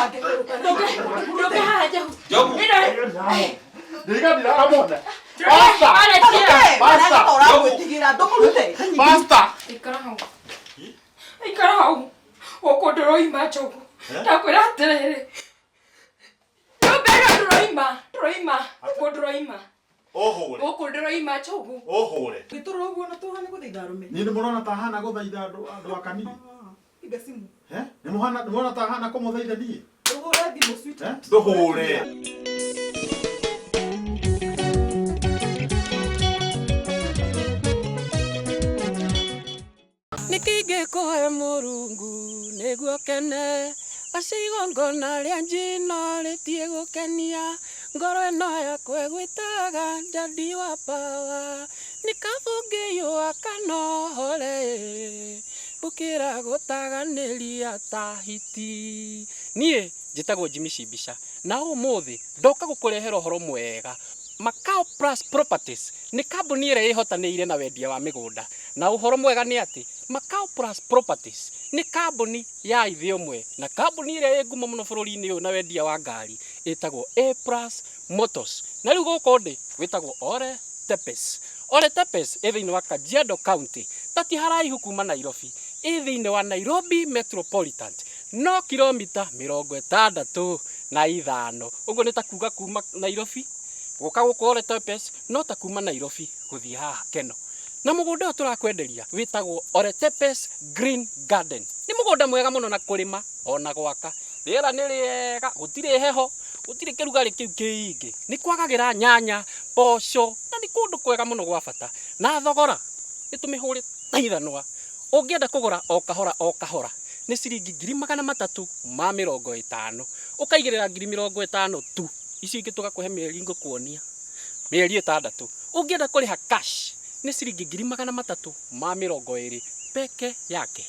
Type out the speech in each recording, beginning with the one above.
wake. Ndoke haja. Jogu. Ndiga ndiramona. Basta. Ikara hau. Okodoro imachoku. Takwera terere. Dobera droima. Okodroima. Ohore. Okodroima choku. Ohore. Gitoro ubona tuhane kuthigarume. Ni murona tahana guthaitha andu akani. Iga simu. Ni murona tahana kumuthaitha ni. Dohora di muswit. Dohore. Nikige koe Murungu niguo kene acigongona ria njino ritie gukenia ngoro ino yakwa gwitaga Daddy wa Power nikabungiyo akanohore bukira gutaganiria tahiti nie njitagwo Jimmy Shibisha na umuthi ndoka gukurehera uhoro mwega Macau Plus Properties ni kambuni ire ihotanĩire na wendia wa migunda na uhoro mwega ni ati Macau Plus Properties ni kambuni ya ithio mwe na kambuni ire ĩngumo mũno bũrũri-inĩ ũyũ na wendia wa ngari ĩtagwo A Plus Motors na rĩu gũkũ ndĩ wĩtagwo Ole Tepes. Ole Tepes ĩ thĩinĩ wa Kajiado County tati haraihu kuma Nairobi ĩ thĩinĩ wa Nairobi Metropolitan no kilomita 65 ũguo nĩ ta kuga kuma Nairobi gũka gũkũ Ole Tepes no ta kuma Nairobi gũthiĩ haha Keno na mũgũnda ũyũ tũrakwenderia wĩtagwo Ole Tepes Green Garden nĩ mũgũnda mwega mũno na kũrĩma ona gwaka rĩera nĩ rĩega gũtirĩ heho gũtirĩ kĩrugarĩ kĩu kĩingĩ nĩ kwagagĩra nyanya mboco na nĩ kũndũ kwega mũno gwa bata na thogora nĩ tũmĩhũrĩte ithanwa ũngĩenda kũgũra o kahora nĩ ciringi 350 ũkaigĩrĩra 50 tu icio ingĩ tũgakũhe mĩeri ngũkuonia mĩeri 6 ũngĩenda kũrĩha cash ni ciringi 320 peke yake.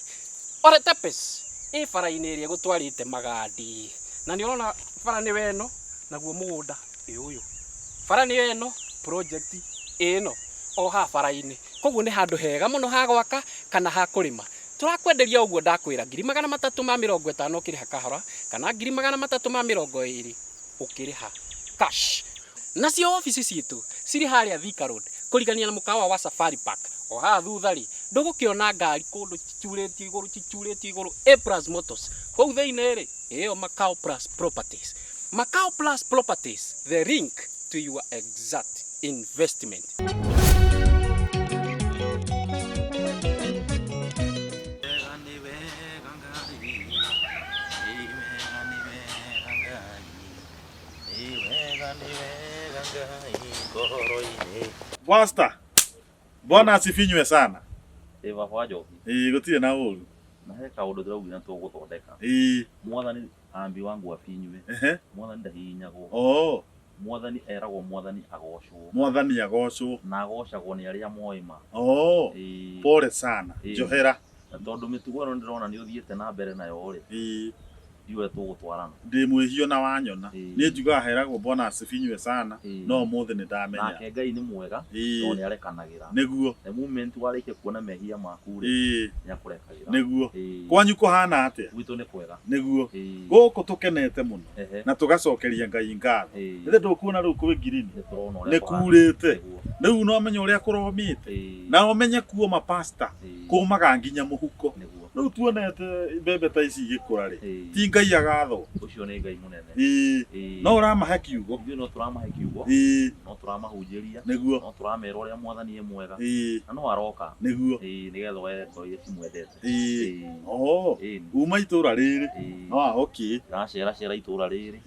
Ole Tepes ĩ bara-inĩ ĩrĩa gũtwarĩte magandi na nĩ ũrona bara nĩ weno naguo mũgũnda ũyũ bara nĩ weno project ĩno o ha bara-inĩ koguo nĩ handũ hega mũno ha gwaka kana ha kũrĩma turakwenderia ũguo ndakwĩra 350 ũkĩrĩha kahora kana 320 ũkĩrĩha cash. Nacio ofici citũ cirĩ harĩa Thika Road kũrigania na mũkawa wa Safari Park o haha thutha rĩ ndũgũkĩona ngari kũndũ citurĩtio igũrũ A Plus Motors kũu thĩinĩ rĩ ĩyo Macau Plus Properties. Macau Plus Properties, the link to your exact investment. Basta. Bwana asifinywe sana. Baba Joki. Gũtirĩ na ũru. Na he kaũndũ ndĩraugire tũgũthondeka. Mwathani ambi wangu afinywe. Mwathani ndahihinyagwo. Mwathani eragwo mwathani agocwo. Mwathani agocwo. Na agocagwo nĩ arĩa moĩ ma. Pole sana. Njohera. Na tondũ mĩtugo ĩno ndĩrona nĩ ũthiĩte na mbere nayo rĩ. Ndiwe tũgũtwarana. Ndĩ mwĩhio na wanyona. Nĩ njugaga heragwo Bwana asifinywe sana. No ũmũthĩ nĩ ndamenya. Nake Ngai nĩ mwega. No nĩ arekanagĩra. Nĩguo. The moment warĩkia kuona mehia maku rĩ. Nĩ akũrekagĩra. Nĩguo. Kwanyu kũhana atĩa? Gwitũ nĩ kwega. Nĩguo. Gũkũ tũkenete mũno. Na tũgacokeria Ngai ngatho. Ithe ndũkuona rĩu kwĩ ngirini. Nĩ kurĩte. Rĩu no menye ũrĩa kũromĩte. Na ũmenye kuo mapasta. Kũmaga nginya mũhuko. Rĩu tuonete mbembe ta ici igĩkũra rĩ. Ti Ngai agatho. Ũcio nĩ Ngai mũnene. No ũramahe kiugo. No tũramahe kiugo. No tũramahunjĩria. Nĩguo. No tũramera ũrĩa mwathani mwega. Na no aroka. Nĩguo. Nĩgetha we ngoria cimwendete. Uma itũra rĩrĩ. Okay. Ndacera itũra rĩrĩ.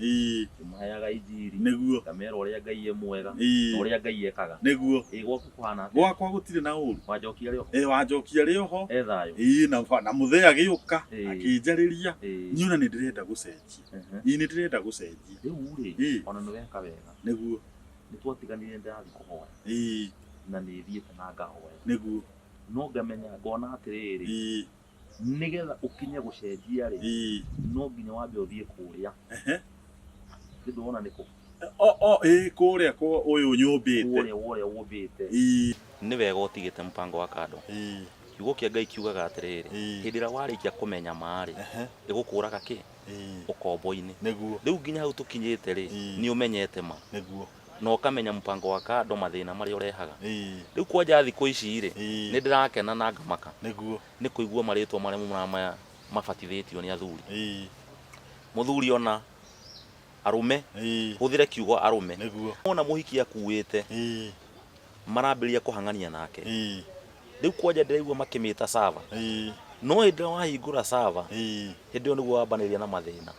Tũmaheaga injiri. Nĩguo. Ngamera ũrĩa Ngai mwega. Na ũrĩa Ngai ekaga. Nĩguo. Gwaku kũhana atĩa? Gwakwa gũtirĩ na ũru. Wanjokia rĩo. Wanjokia rĩo. Thayũ. Na mũthee agĩũka akĩnjarĩria niona nĩ ndĩrenda gũcenjia. Nĩ ndĩrenda gũcenjia. Rĩu rĩ ona nĩ weka wega. Nĩguo. Nĩ twatiganire ndathiĩ kũhoya. Na nĩ thiĩte na ngahoya. Nĩguo. No ngamenya ngona atĩrĩrĩ. Nĩgetha ũkinye gũcenjia rĩ. No nginya wambe ũthiĩ kũrĩa. Ndĩrona nĩ kũ. Kũrĩa ũyũ nyũmbĩte. Kũrĩa ũmbĩte. Nĩ wega ũtigĩte mpango wa kando. Kiugo kĩa Ngai kiugaga atĩrĩrĩ hĩndĩ ĩrĩa warĩkia kũmenya marĩ ĩgũkũraga kĩ ukombo-ini niguo riu nginya hau tukinyite ri ni umenyete ma niguo no ukamenya mpango wa kando mathina maria urehaga riu kwanja thikũ ici ri ni ndirakena na ngamaka niguo ni kuigua maritwa maria mama mabatithĩtio ni athuri muthuri ona arume huthire kiugo arume niguo ona muhiki akuite marambiria kuhang'ania nake riu kwanja ndiraigua makimita sava no hindi wahingũra sava hindi niguo wambaniria na mathina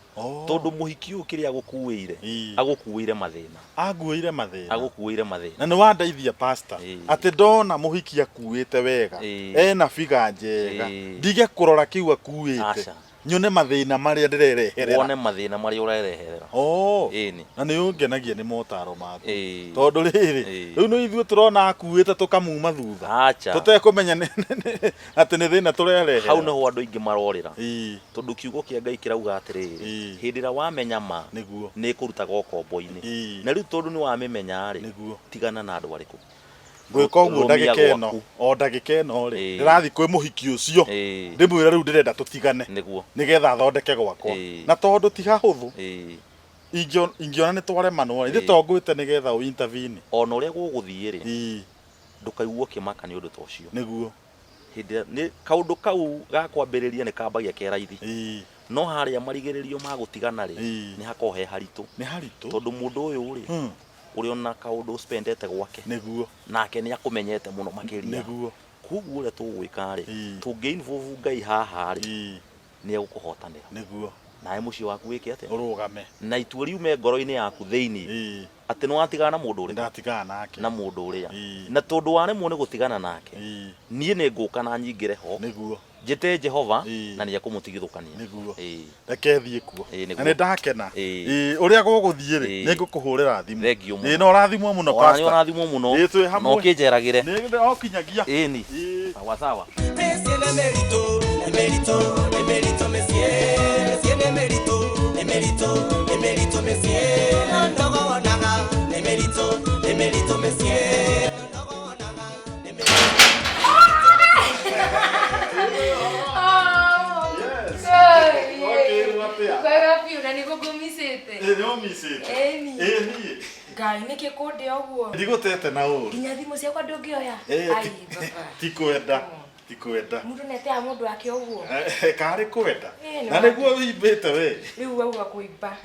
tondu muhiki uyu kiria agukuire mathina agukuire mathina na ni wandeithia pastor ati ndona muhiki akuite wega ena figa njega ndige kurora kiu akuite nyone mathina maria ndirereherera wone mathina maria urereherera ini na ni ungenagia ni motaro maku tondu riri riu no ithuĩ turona akuite tukamuma thutha tutekumenya ati ni thina turerehera hau niho andu aingi marorira tondu kiugo kia Ngai kirauga atiriri hindi ira wamenya ma niguo ni kurutaga ukombo-ini na riu tondu ni wamimenya ri tigana na andu ariku gwika uguo ndagika ino o ndagika ino ri ndirathi kwi muhiki ucio ndimwira riu ndirenda tutigane niguo nigetha thondeke gwakwa na tondu ti hahuthu ingiona ni twaremanwo ithe tongwite nigetha u intervene ona uria guguthie ri ndukaigua kimaka ni undu ta ucio niguo hindi ni kaundu kau gakwambiriria ni kambagia ke raithi no haria marigiririo ma gutigana ri ni hakohe haritu tondu mundu uyu ri uri ona kaundu spendete gwake niguo nake ni akumenyete muno makiria niguo kuguo uria tugwika ri tungi involve Ngai haha ri ni egukuhotanira niguo nae muci waku wike atia urugame na itua riume ngoro-ini yaku thiini ati ni watigana na mundu uri ndatigana nake na mundu uria na tondu waremwo ni gutigana nake nie ni nguka na nyingire ho niguo njite Jehova na ni akumutigithukania niguo reke thie kuo na ni ndakena uria guguthie ri ni ngukuhurira thimu thengio muno no rathimwo muno pastor ona rathimwo muno twi hamwe no kinjeragire ni okinyagia ni sawa sawa Ngai niki kunde uguo ndigutete na uru nginya thimu ciakwa ndungioya ai baba tikwenda mundu netea mundu wake uguo kari kwenda na niguo wimbite we riu wauga kuimba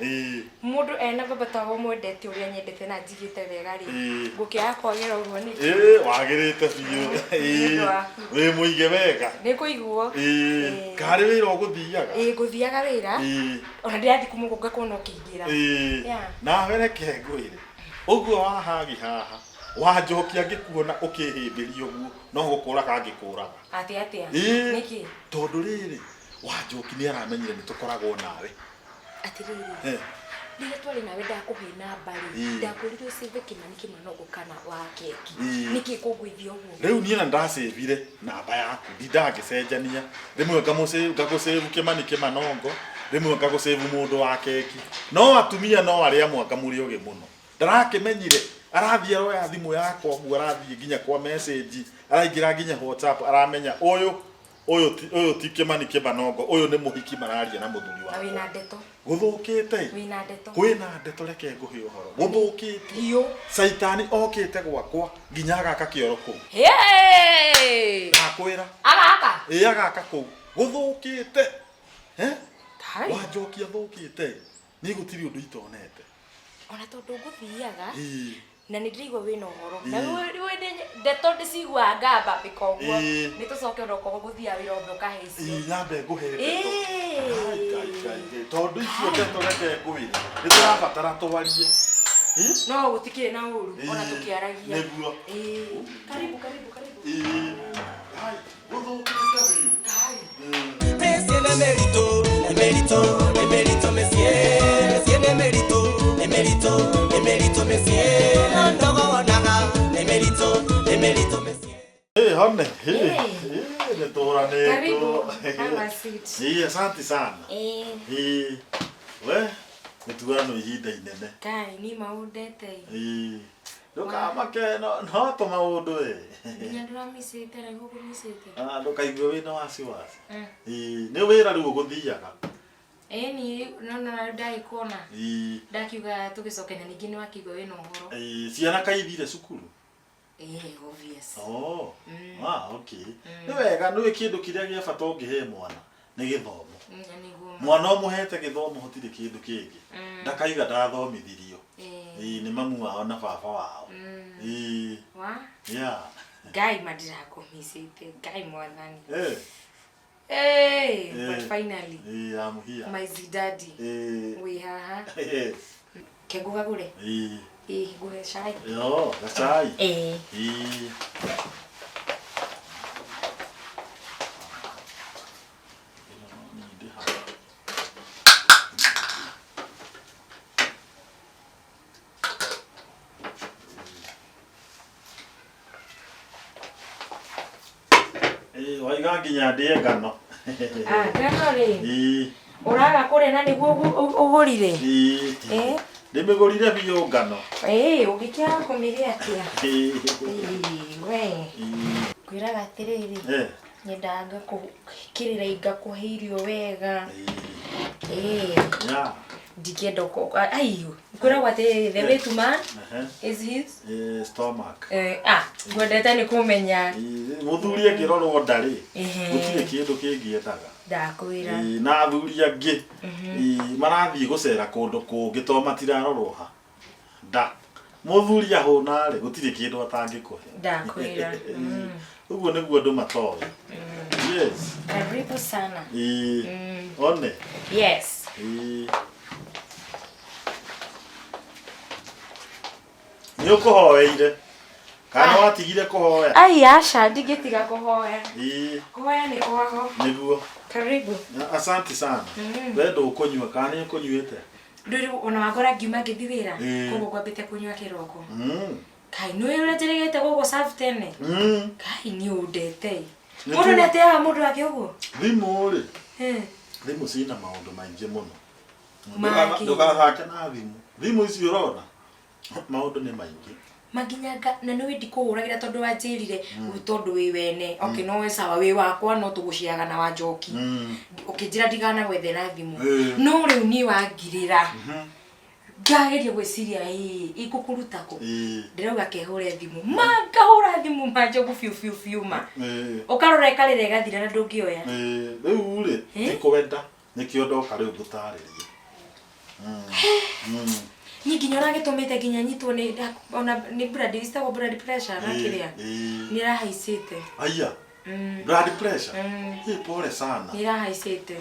mundu ena baba tawo mwendete uria nyendete na njigite wega ri ngukia kwagera uguo ni wagirite biu we muige wega ni kuiguo kari wira uguthiaga nguthiaga wira ona ndirathi kumugunga kuona ukiingira na wereke ngwire uguo wahagi haha wanjokia ngikuona ukihimbiria uguo no gukura kangikuraga atia niki tondu riri wanjoki ni aramenyire ni tukoragwo nawe atiriri Ndiye twali nawe ndakuhina mbari ndakurire usive Kimani Kimanogo kana wa keki niki kugwithio uguo riu nie na ndasevire namba yaku ndindagicenjania rimwe ngagusave Kimani Kimanogo rimwe ngagusave mundu wa keki no atumia no aria mwaka muri ugi muno ndarakimenyire arathia roya thimu yakwa guo arathie nginya kwa message araingira nginya WhatsApp aramenya uyu ti Kimani Kimanogo uyu ni muhiki mararia na muthuri wa wina ndeto guthukite wina ndeto kwina ndeto reke nguhi uhoro guthukite hiyo saitani okite gwakwa nginya gaka kioro ku akwira agaka agaka ku guthukite wanjokia thukite ni gutiri undu itonete ona tondu nguthiaga na ndirigwa wina uhoro na we ndeto ndicigua ngamba bikoguo ni tucoke ndoko guthia wira ombe ukahecio nyambe nguhe ndeto tondu icio ndeto reke nguhire ni turabatara twarie no gutikire na uru ona tukiaragia niguo karibu hai guthukite wiu hai Monsieur Emerito, Monsieur Emerito, Monsieur Ndogo wanaga, Emerito, Monsieur hone ni torane karibu ama sweet asante sana we nituano ihinda inene kai ni maundete ndukamake no to maundu nginya nduramisite na gukumisite ndukaigue wina wasiwasi ni wira riu guthiaga Ni no ndai kuona. Ndakiuga tugicokenya ningi ni wakiuga wina uhoro. Ciana kaithire cukuru. Obvious. Okay. Ni wega nĩ kĩndũ kĩrĩa gĩa bata ũngĩhe mwana nĩ gĩthomo. Mwana ũmũhete gĩthomo hotire kĩndũ kĩngĩ. Ndakaiga ndathomithirio. Nĩ mamu wao na baba wao. Yeah. Ngai mandirakomicĩte, Ngai mwathani. But finally. I'm here. My daddy. We haha. Kego gagure. Nguhe cai. Gacai. Waiga nginya ndĩe ngano. Ngano rĩ. Ũraga kũrĩa na nĩguo ũgũrire? Ndĩmĩgũrire biũ ngano. Ũngĩkĩaga kũmĩrĩa atĩa? We. Ngwĩraga atĩrĩrĩ. Nyendaga ngakũkĩrĩra ngakũhe irio wega. Ndikĩenda ngwĩragwo atĩrĩrĩ, the way to man is his stomach. Ngwendete nĩ kũmenya. Mũthuri angĩrorwo ndarĩ, gũtirĩ kĩndũ kĩngĩendaga. Ndakwĩra. Na athuri angĩ marathiĩ gũcera kũndũ kũngĩ to matirarorwo ha. Mũthuri ahũna rĩ, gũtirĩ kĩndũ atangĩkũhe. Ndakwĩra. Ũguo nĩguo andũ matoĩ. Yes. Karibu sana. One. Yes. Nĩ ũkũhoeire kana watigire kũhoya? Aca ndingĩtiga kũhoya. Kũhoya nĩ kwaho. Nĩguo. Karibu. Asante sana. We ndũkũnyua kana nĩ ũkũnyuĩte? Ndũrĩ ona wagora ngiuma ngĩthi wĩra. Koguo ngwambĩte kũnyua kĩroko. Kai nĩ ũrejeregeete gũgũ serve tene. Kai nĩ ũndete. Mũndũ nĩ ateaga mũndũ wake ũguo? Thimũ rĩ. Thimũ ciĩna maũndũ maingĩ mũno. Ndũgathake na thimũ. Thimũ ici ũrona maũndũ nĩ maingĩ. Maginyanga na nĩ wĩndi kũhũragĩra tondũ wanjĩrire tondũ wĩ wene. Okay, no we sawa wĩ wakwa no tũgũciaga na wanjoki. Ũkĩnjĩra ndigana gwethera thimũ. No rĩu niĩ wangirĩra. Ngageria gwĩciria ikũkũruta kũ. Ndĩrauga kehũre thimũ. Ngahũra thimũ manjogu biũ ma. Ũkarora ĩkarĩra ĩgathira na ndũngĩoya. Rĩu rĩ nĩkwenda nĩkĩo ndoka rĩu ngũtarĩrie. Nyingi nyora gĩtũmĩte nginya nyitwo nĩ blood pressure na kĩrĩa. Nĩrahaicĩte. Aya. Blood pressure. Pole sana. Nĩrahaicĩte.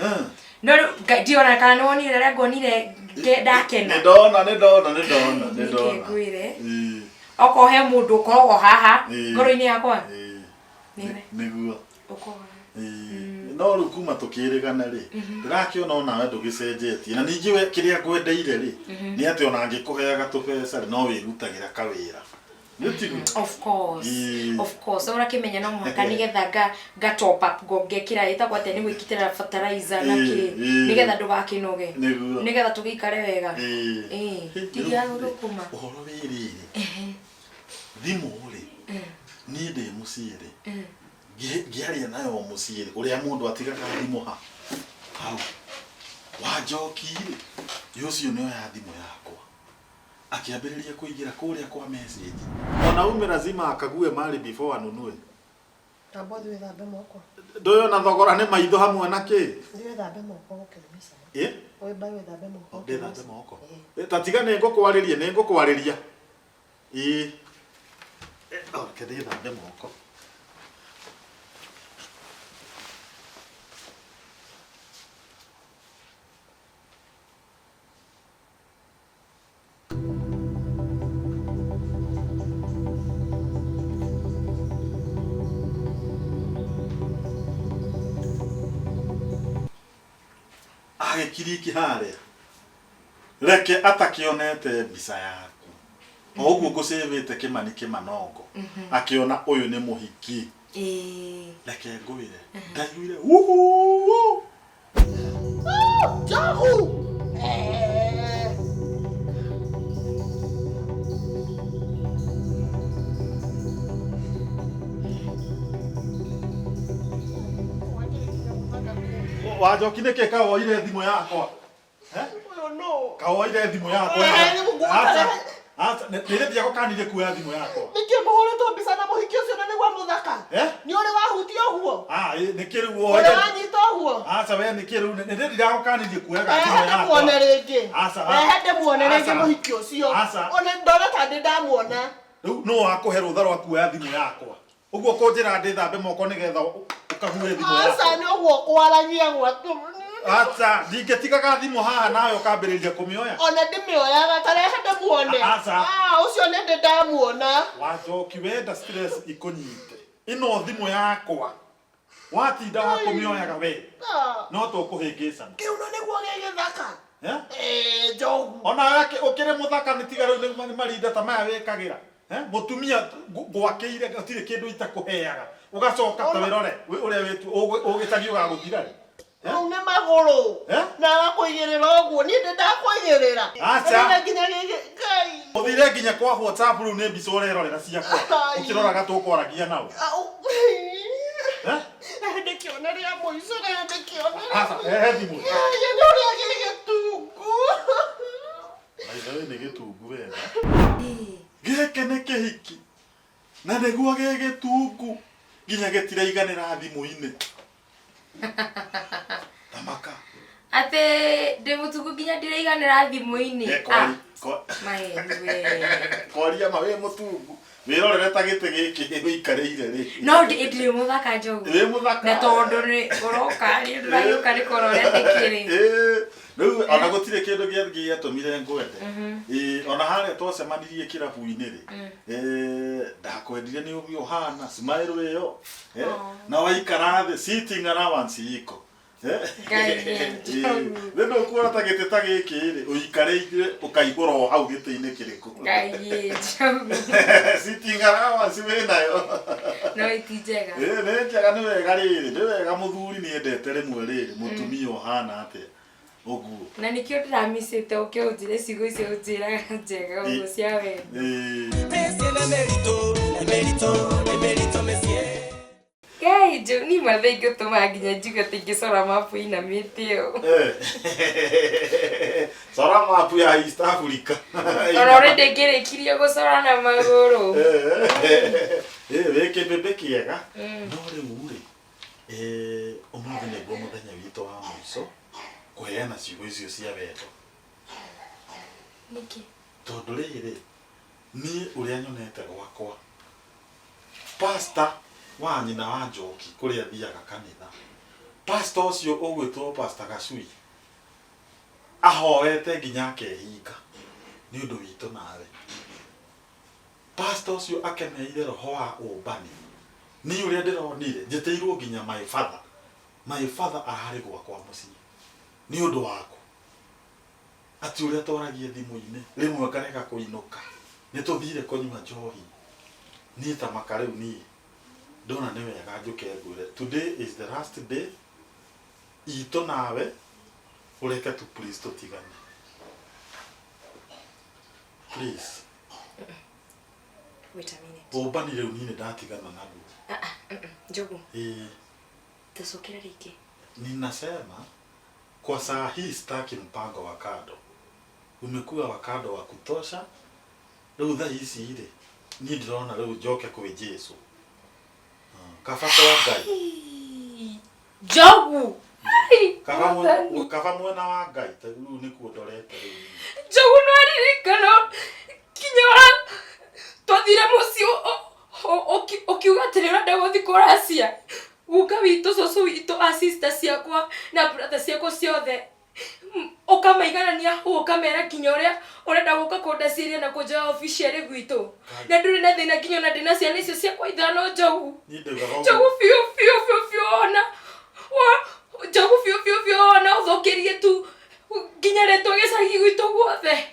No ndiona kana nĩwonire rĩrĩa ngonire ndakena. Nĩndona. Ngwĩre. Okohe mũndũ ũkoragwo haha ngoro-inĩ yakwa. Nĩguo. Ũkoha. No rĩu kuma tũkĩrĩgana rĩ, ndĩrakĩona onawe ndũgĩcenjetie. Na ningĩ we kĩrĩa ngwendeire rĩ, nĩ atĩ ona angĩkũheaga tũbeca rĩ, no wĩrutagĩra kawĩra. Of course. Ora kimenya no mũhaka nĩgetha nga top up ngekĩra ĩtagwo atĩ nĩ gwĩkĩra fertilizer na kĩ nĩgetha ndũgakĩnoge. Nĩgetha tũgĩikare wega. Tigagũthũkũma. Ũhoro wĩrĩ. Thimũ rĩ, niĩ ndĩ mũciĩ rĩ. Ngĩaria nayo mũciĩ ũrĩa mũndũ atigaga thimũ ha. Hau. Wanjoki rĩ, ũcio nĩoya thimũ yakwa. Akiambĩrĩria kũingĩra kũrĩa kwa message. Ona ume lazima akague mali before anunue. Tambothe wethambe moko. Ndoyona thogora nĩ maitho hamwe na kĩ? Wethambe moko gũkĩmĩca. Oĩ bai wethambe moko. Ndethambe moko. Tatiga nĩ ngũkwarĩria. Okay, ndethambe moko. Agĩkiriki harĩa. Reke atakĩonete mbica yaku. Ũguo ngũcĩvĩte Kĩmani Kĩmanongo. Akĩona ũyũ nĩ mũhiki. Reke ngwĩre. Ndaiguire wuhu. Jahu. Wanjoki nĩkĩ kawoire thimũ yakwa? kaoire thimu yako. Asa nire dia gokanire kuya thimu yako. Nikie muhoretwo mbica na muhiki ucio na niguo muthaka. Ni uri wahutio guo. Nikiru wo. Uri wanyita guo. Asa we nikiru nire dia gokanire kuya thimu yako. Asa muone ringi. Asa. Hende muone ringi muhiki ucio. Ona ndona ta ndamuona. No akuhe rutha rwa kuya thimu yakwa. Uguo kunjira ndi thambe moko nigetha ukahuye thimu yakwa. Asa ni uguo kwaragia gwatu. Asa ndingetigaga thimu haha nawe ukambiriria kumioya. Ona ndimioyaga tarehe ndamuone. Asa. Ucio ni ndamuona. Wajoki wenda stress ikunyite. Ino thimu yakwa. Watinda wa kumioyaga we. No tukuhingicana. Kiu no niguo gigithaka. Njogu. Ona yake ukire muthaka ni tiga riu ni marinda ta maya wikagira. Mutumia gwakiire gutire kindu itakuheaga. Ugacoka ta wirore uria witu ugitagio ga guthira. Une maguru. Na gakuigirira uguo ni ndakuigirira. Acha. Nginya ngai. Uthire nginya kwa WhatsApp riu ni mbica urerorera ciakwa. Ukiroraga tukwaragia nao. Ndikiona ria muico na ndikiona. Asa thimu. Ya ni uria gigitungu. Aiza ni gitungu wega. Geke ne kihiki. Na niguo gigitungu. Nginya gitiraiganira thimu-ini. Tamaka. Ate ndemutuku nginya ndiraiganira thimu-ini. Koria mawe mutungu. Wirorere ta gite giki wikareire ri. No ndire muthaka njogu. Ri muthaka. Na tondu ni uroka ni ndirayoka ni korore ndikiri. Riu ona gutire kindu giatumire ngwende. Ona haria twacemanirie kirabu-ini ri. Ndakwendire ni uhana smile iyo. Na waikara thi sitting allowance iko. Ndio kuona ta gite ta giki ri uikareire ukaigura hau gite-ini kiriku. Ngai Sitting allowance winayo. No itijega. Ni njega ni wega riri, ni wega muthuri ni endete rimwe riri mutumia uhana atia. Oguo. Na nikio ndiramisite ukiunjire cigo icio unjiraga njega uguo cia we. Monsieur le mérito, monsieur. Kai jo ni mathengi utuma nginya njuga tingicora mapu inamite yo. Sora mapu ya East Africa. Ora rende ngirikirie gucora na maguru. Weke bebe kiega. No riu ri. Umuthi niguo muthenya witu wa muico. Kuheana ciugo icio cia wendo. Niki. Tondu riri ni uria nyonete gwakwa. Pastor wa nyina wa Njoki kuria thiaga kanitha. Pastor ucio ugwitwo Pastor Gacui. Ahoete nginya akehinga. Ni undu witu nawe. Pastor ucio akeneire roho wa ubani. Ni uria ndironire njiteirwo nginya my father. My father ahari gwakwa mucii. Ni undu wako. Ati uria toragie thimu-ini rimwe kareka kuinuka. Ni tuthire kunywa njohi. Ni ta makariu ni. Ndona ni wega njuke ngwire. Today is the last day. Ito nawe ureke tu please tutigane. Please. Wait a minute. Ubani riu ni ndatigana naguo. Njogu. Tasokera riki. Ninasema kwa saa hii sitaki mpango wa kado. Umekuwa wa kado wa kutosha. Riu tha ici ire ni ndirona riu njoke kwi Jesu. Kafato wa Ngai. Njogu. Kava mwena wa Ngai ta riu ni kuondorete riu. Njogu no aririkano kinyora twathire mucio ukiuga atirira ndaguthi kuracia. Guka witu coco witu assista ciakwa na brother ciakwa ciothe ukamaiganania ukamera kinyoria urenda guka kundaciria na kunja official gwitu na nduri na thina kinyo na ndina ciana icio ciakwa ithano Njogu. Njogu fio ona Njogu fio ona uthokerie tu nginya retwo gicagi gwitu guothe.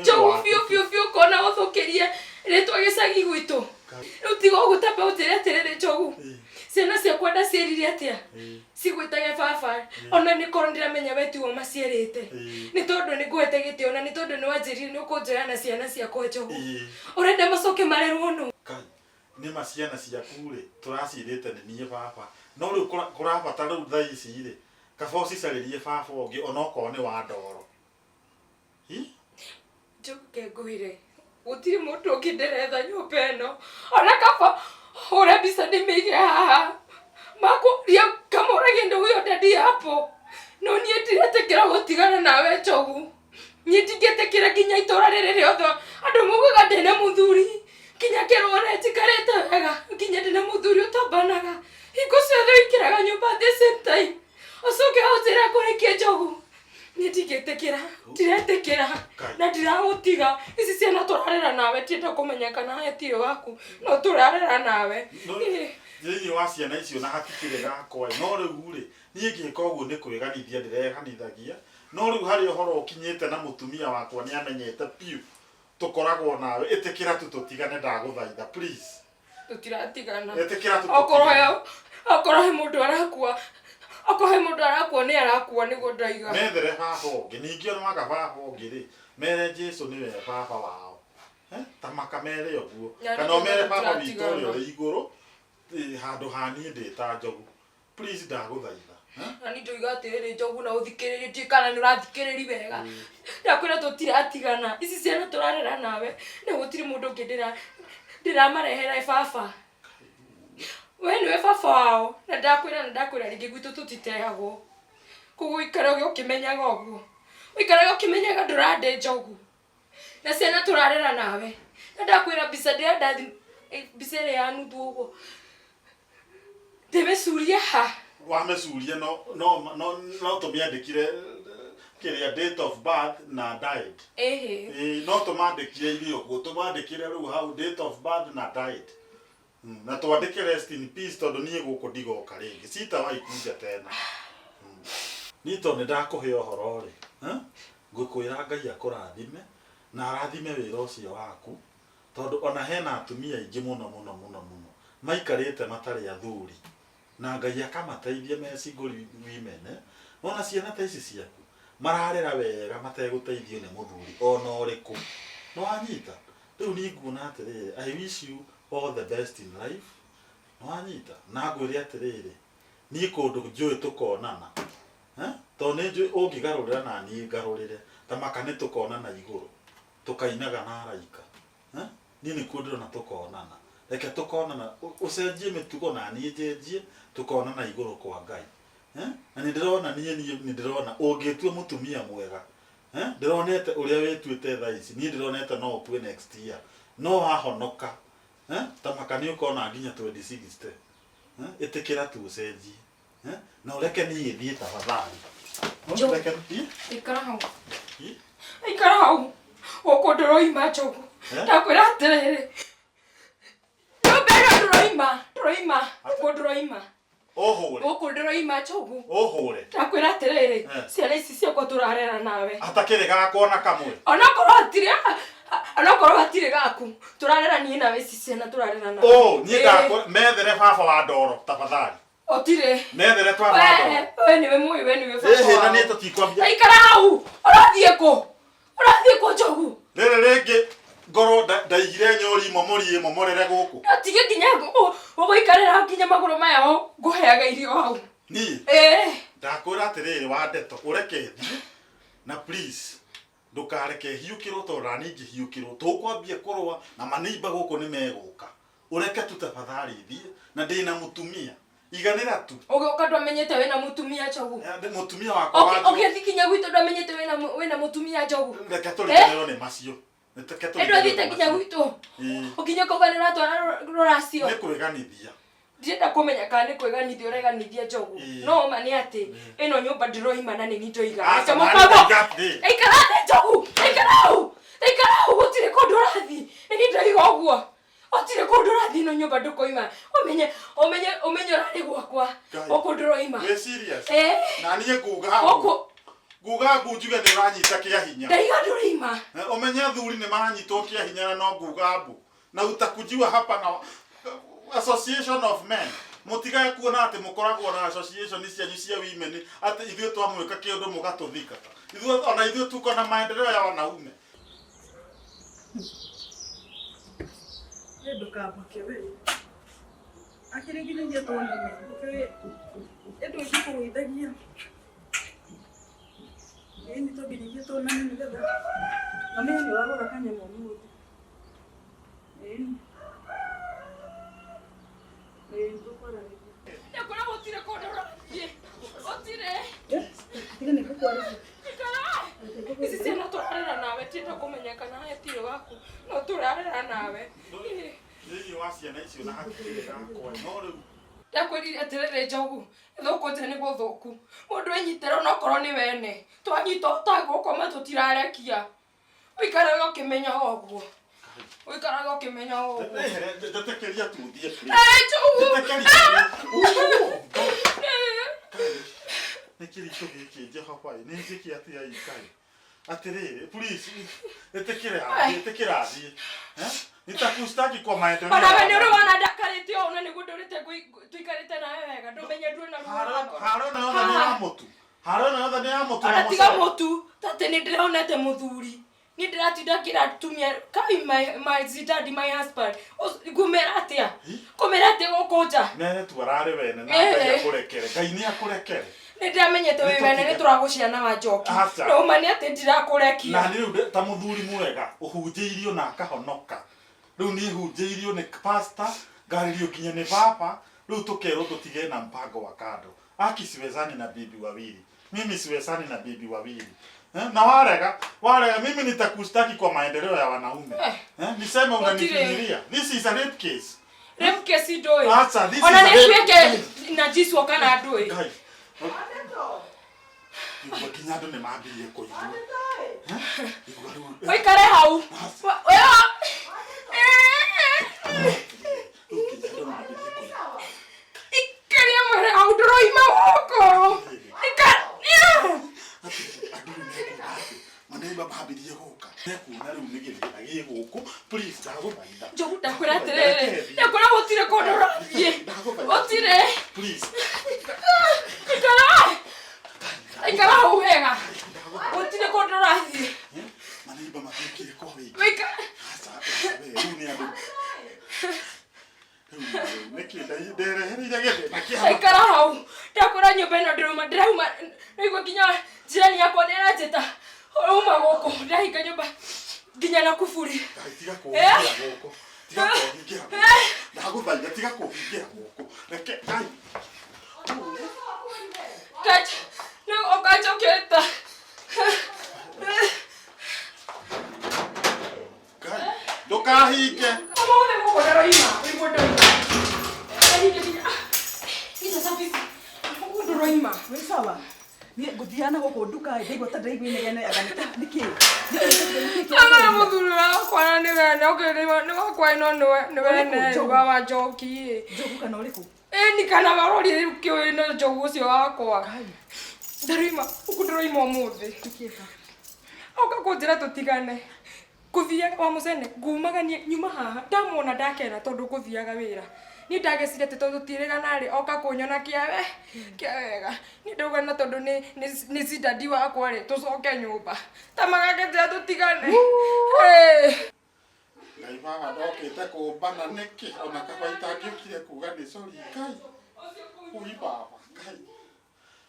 Njogu fio kona uthokerie retwo gicagi gwitu. Utigo gutapa utirete Njogu. Ciana ciakwa ndacirire atia cigwitage baba ona ni korwo ndiramenya wetu wa macierite ni tondu ni ngwete gitio na ni tondu ni wanjirire ni ukunjoya na ciana ciakwa Njogu. Urenda macoke marerwo no ni maciana ciaku ri turacirite ni nie baba no riu kurabatara riu tha ici ri kaba ucicaririe baba ungi ona okorwo ni wa ndoro Njoke ngwire gutiri mundu ungideretha nyumba ino ona kaba ora bisa ndimige haha makuria kamorage ndo huyo dadi hapo no nie ndiretekera gutigana nawe Njogu nie ndingetekera kinya itora riri riothe andu mugaga ndene muthuri kinya kirore tikarete wega kinya ndene muthuri utambanaga hingo ciothe ikiraga nyumba at the same time ucoke hotera kurikia Njogu nie ndingetekera ndiretekera na ndiragutiga ici ciana turarera nawe tienda kumenya kana hetio waku no turarera nawe Thĩinĩ wa ciana icio na hatikĩrĩ gakwa no rĩu rĩ niĩ ngĩka ũguo nĩ kwĩganithia ndĩreganithagia no rĩu harĩ ũhoro ũkinyĩte na mũtumia wakwa nĩ amenyete piũ tũkoragwo nawe ĩtĩkĩra tu tũtigane ndagũthaitha please tutiratigana ĩtĩkĩra tu okorwo he mũndũ arakua nĩ arakua nĩguo ndaiga methere baba ũngĩ ningĩ ona maga baba ũngĩ rĩ mere Jesũ nĩwe baba wao ta makamere ũguo kana ũmere baba witũ ũrĩa ũrĩ igũrũ handũ hani ndĩ ta Njogu please ndagũthaitha na nĩ ndoiga atĩrĩrĩ Njogu na ũthikĩrĩrie kana nĩ ũrathikĩrĩri wega ndakwĩra tũtiratigana ici ciana tũrarera nawe na gũtirĩ mũndũ ũngĩ ndĩramarehera baba we nĩwe baba wao na ndakwĩra rĩngĩ gwitũ tũtiteagwo koguo ikara ũkĩmenyaga ũguo ikara ũkĩmenyaga ndũrande Njogu na ciana tũrarera nawe na ndakwĩra mbica ndĩrenda mbica ĩrĩa ya nuthu ũguo ndĩmĩcurie ha wamecuria no tũmĩandĩkire kĩrĩa date of birth na died no tũmandĩkire irio ũguo tũmandĩkire rĩu hau date of birth na died na twandĩke rest in peace tondũ niĩ gũkũ ndigoka rĩngĩ sitawahi kuja tena niĩ tondũ nĩndakũhe ũhoro rĩ ngũkwĩra Ngai akũrathime na arathime wĩra ũcio waku tondũ ona hena atumia aingĩ mũno maikarĩte matarĩ athuri na Ngai akamateithia me single women ona ciana ta ici ciaku mararera wega mategũteithio nĩ mũthuri ona ũrĩkũ no anyita rĩu niĩ nguona atĩrĩrĩ I wish you all the best in life no anyita na ngwĩre atĩrĩrĩ niĩ kũndũ njũĩ tũkonana tondũ nĩ njũĩ ũngĩgarũrĩra na niĩ ngarũrĩre ta maka nĩ tũkonana igũrũ tũkainaga na araika niĩ nĩ kuo ndĩrona tũkonana reke tũkonana ũcenjie mĩtugo na niĩ njenjie tũkonana igũrũ kwa Ngai na nĩ ndĩrona niĩ nĩ ndĩrona ũngĩtua mũtumia mwega ndĩronete ũrĩa wĩtuĩte thaa ici niĩ ndĩronete no ũkue next year no wahonoka ta maka nĩ ũkona nginya 2060 ĩtĩkĩra tu ũcenjie na ũreke niĩ thiĩ tafadhali ikara hau gũkũ ndũroima Njogu ndakwĩra atĩrĩrĩ ndũroima gũkũ ndũroima Njogu ndakwĩra atĩrĩrĩ ciana ici ciakwa tũrarera nawe atakĩrĩ gakwa na kamwe onokorwo hatirĩ gaku tũrarera niĩ nawe ici ciana tũrarera nawe niĩ ngakũra methere baba wa ndoro tafadhali otire methere twaba ndoro we nĩwe baba na nĩ tũtikwambia ikara hau ũrathiĩ kũ Njogu rĩrĩ rĩngĩ ngoro ndaigire nyori momori momorere gũkũ atige nginya ũgũikarĩra nginya magũrũ maya ngũheaga irio hau niĩ ndakwĩra atĩrĩrĩ wa ndeto ũreke thiĩ na please ndũkareke hiũkĩrwo tondũ na niĩ ingĩhiũkĩrwo tũkwambia kũrũa na manĩimba gũkũ nĩ megũka ũreke tu tafadhali thiĩ na ndĩna mũtumia iganĩra tu ũgĩũka ndwamenyete wĩna mũtumia Njogu mũtumia wakwa ũgĩthiĩ kinya gwitũ ndwamenyete wĩna mũtumia Njogu reke tũrĩkanĩrwo nĩ macio ndwathiĩte nginya gwitũ ũkinya kũuga nĩ ũratwara rũracio nĩ kwĩganithia ndirenda kũmenya kana nĩ kwĩganithia ũreganithia Njogu no ma nĩ atĩ ĩno nyũmba ndĩroima na nĩ niĩ ndoiga ikara thĩ Njogu ikara hau gũtirĩ kũndũ ũrathiĩ nĩ niĩ ndoiga ũguo otire kũndũ ũrathiĩ ĩno nyũmba ndũkoima ũmenye ũrarĩ gwakwa gũkũ ndũroima na niĩ nguga njuge nĩ ũranyita kĩa hinya ndaiga ndũroima ũmenye athuri nĩ maranyitwo kĩa hinya na no nguga mbu na utakujiwa hapa na association of men mũtigae kuona atĩ mũkoragwo na association cianyu cia women atĩ ithuĩ twamwĩka kĩũndũ mũgatũthika ona ithuĩ tuko na maendeleo ya wanaume ndũkamake we akĩrĩgithĩria tuonane ĩndũ ĩkĩkũgũithagia ĩni tũnginyagia tuonane nĩgetha Ameni wagora kanyama umuthi. Ndukora ni. Ndakora gutire kodora. Gutire. Tiga ni kukwari. Isi sena turarera nawe tito kumenyekana yetire waku. No turarera nawe. Ni waciana icio na hakiri yakwa no riu ndakwirire atirire njogu thuku tene go thuku mundu enyitera no korwo ni wene twanyito tagukoma tutirarekia uikaraga ukimenya oguo uikaraga ukimenya oguo tetekeria tuthie njogu nikirito giki Jehova ni njiki atia ikai atirire please etekera athie nitakustaki kwa maendeleo bana wewe ndio wana dakarite ona ni gudurite tuikarite nawe wega ndumenye ndwe na ruwa harona yothe ni ya mutu harona yothe ni ya mutu ana tiga mutu tate ni ndironete muthuri ni ndiratinda kira tumia kai my daddy my husband gumera atia gukunja ne twarare wene na ngai akurekere ngai ni akurekere ni ndamenyete we wene ni turaguciana wa njoki no mani ati ndirakurekia na riu ta muthuri mwega uhunjiirio na akahonoka riu ni hunjiirio ni pastor ngaririo kinya ni papa riu tukero tutige na mpango wa kando akisiwezani na bibi wawili mimi siwezani na bibi wawili na warega mimi nitakustaki kwa maendeleo ya wanaume niseme unanifinyiria this is a rape case doi acha this ona is a niweke na jiswa kana doi Ibu kinyado ne mabiye ko yibu oi kare hau ikari amare hau droi ma woko Manei baba habirie hoka nekuna riu nigire agi guku please dago baida jogu dakora tere yakora gutire kodora gutire please ikara uwega gutire kodora manei baba kire ko wi wika asa we uni adu nekida idere heri jagete nakia ikara hau dakora nyumba no ndirauma niguo kinya jirani yakwa nera jeta uma goko ndahika nyumba nginya na kufuri tiga kuhingira goko tiga kuhingira ndaguthaitha tiga kuhingira goko reke ai kacha no okacho keta kai ndukahinge amone mukodero ima imodo kahike kinya ita safi mukodero ima We sawa. Ni guthiana goko nduka ndego ta ndaigwine gene aganita niki. Ama muthuri wakwa ni wene ukirima ni wakwa ino ni wene wa njoki Njogu kana uriku? ni kana barori kiwino njogu ucio wakwa ndarima ukudroima umuthi Tikieka. oka kunjira tutigane kuthia wa musene ngumagania nyuma haha ndamona ndakena tondu kuthiaga wira ni ndagecire te tondu tiregana ri oka kunyona kiawe kiawega ni ndogana tondu ni sidadi wakwa ri tucoke nyumba tamagakete tutigane ngai baba ndokite kumbana niki ona kaba itangiukire kuga ni sorry kai ui baba kai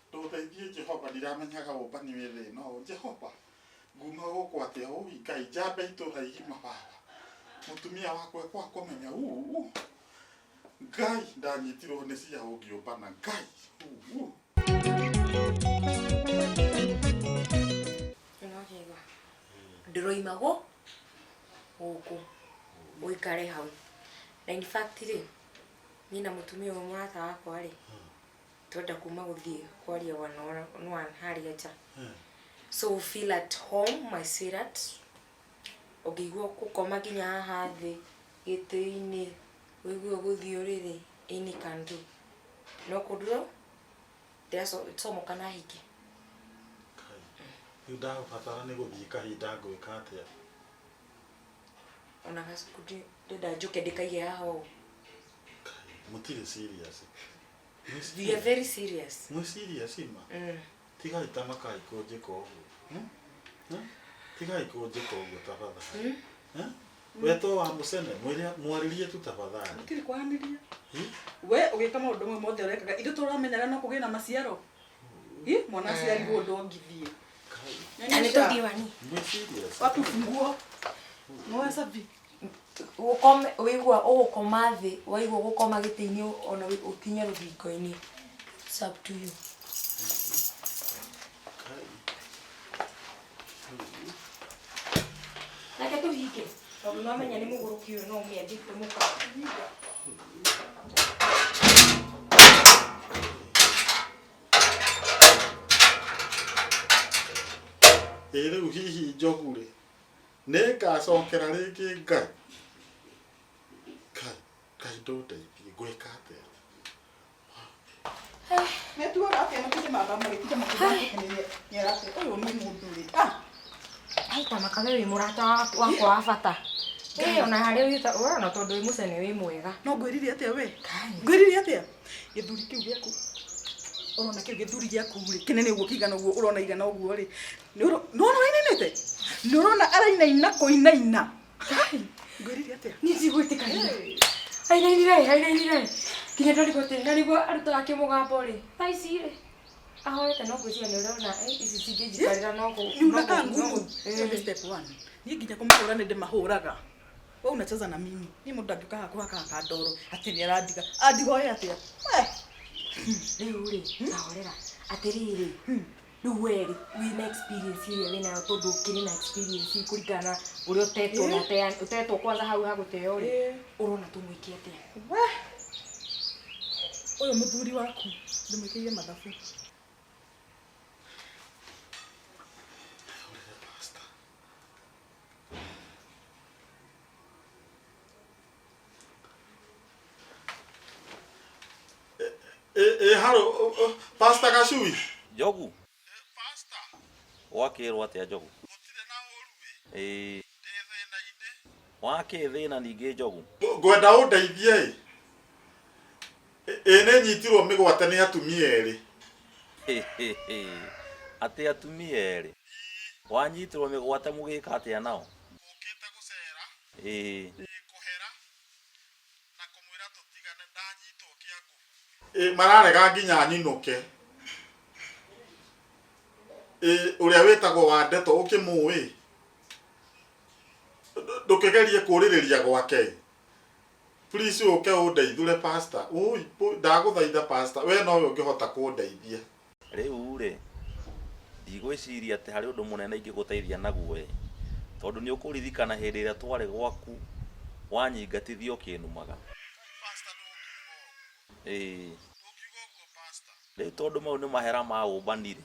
nduteithie Jehova ndiramenyaga umbani withe no Jehova nguma gukwa atia ui ngai njambe itura igima baba mutumia wakwa kwa kumenya ngai ndanyitirwo ni cia ungiumbana ngai ndiroimago guku uikare hau na in fact ri ni na mutumia umwe murata wakwa ri twenda kuma guthie kwaria one haria nja so feel at home my sweetheart ogigwo gukoma nginya haha thi giti-ini wiguo guthio riri ini kandu no kudro deso tomo kana hiki yuda fatara ne guthie kahinda ngwika atia ona gasukudi ndenda njuke ndikaige haho mutire serious we are very serious mu serious ima tiga itamaka ikoje ko tiga ikoje ko tafadhali weto wa musene mwaririe tu tafadhali Tiri kwaniria. We ugika maundu mwe mothe urekaga ithu turamenyaga no kugina maciaro. Mwana ciari gundu ngithie. Ani to diwani. Wapi funguo? Ngoa sabi. Ukome wigwa ukoma thi, waigwa gukoma giti-ini ona ukinye ruthingo-ini. It's up to you. Nake tuhike. Tondu no menya ni muguruki uyu no miendite muka. Rĩu hihi njogu rĩ nĩ ngacokera rĩngĩ Ngai ndũndeithie ngwĩka atĩa Metuaga atĩa matige magĩtija makĩnene nyerate ũyũ nĩ mũndũ rĩ Ai tamakaga wi murata wakwa wa bata. Ona harĩa uyuta urona tondu wi mucene wi mwega. no ngwĩrire atĩa we ngwĩrire atĩa gĩthuri kĩu gĩaku urona kĩu gĩthuri gĩaku rĩ kĩnene ũguo kĩigana ũguo urona igana ũguo rĩ nĩurona wainainĩte nĩurona arainaina kũinaina ngwĩrire atĩa Ni sigwĩtĩkania. Ainainire. Kinya ndarigwo aruta ake mugambo ri. Taici ri. Ahoete no ngwĩciria nĩ ũrona ici cingĩnjikarĩra no Niunaka ngumu. Step 1. Niĩ nginya kũmahũra nĩ ndĩmahũraga. Wewe unacheza na mimi. Ni mũndũ angĩũkaga kuhaka kandoro atĩ nĩ arandiga. Andigoe atĩa? Rĩu rĩ, tahorera. Atĩrĩrĩ. Rĩu weri wĩna experience ĩrĩa wĩnayo tondũ ũkĩrĩ na experience kũringana ũrĩa ũtetwo na ũtetwo kwanza hau hagũteo rĩ. Ũrona tũmwĩke atĩa? Ũyũ mũthuri waku ndĩmwĩkĩire mathabu. Haro Pastor Gacui Njogu. Pastor. Wakĩrwo atĩa Njogu? Gũtirĩ na ũru ĩ. Ndĩthĩna-inĩ. Wakĩthĩna ningĩ Njogu? Ngwenda ũndeithie ĩ nĩ nyitirwo mĩgwate nĩ atumia erĩ. Atĩ atumia erĩ? Wanyitirwo mĩgwate mũgĩka atĩa nao? Ũkĩte gũcera. Kũhera na kũmwĩra tũtigane ndanyitwo kĩangu. Mararega nginya nyinũke. Ũrĩa wĩtagwo wa Ndeto ũkĩmũĩ. Ndũkĩgerie kũrĩrĩria gwake. Please ũke ũndeithũre pastor. Ũi ndagũthaitha pastor. We nowe ũngĩhota kũndeithia. Rĩu rĩ ndigwĩciria atĩ harĩ ũndũ mũnene ingĩgũteithia naguo tondũ nĩ ũkũririkana hĩndĩ ĩrĩa twarĩ gwaku wanyingatithio kĩnumaga. Pastor pastor. Rĩu tondũ mau nĩ mahera ma ũmbanire.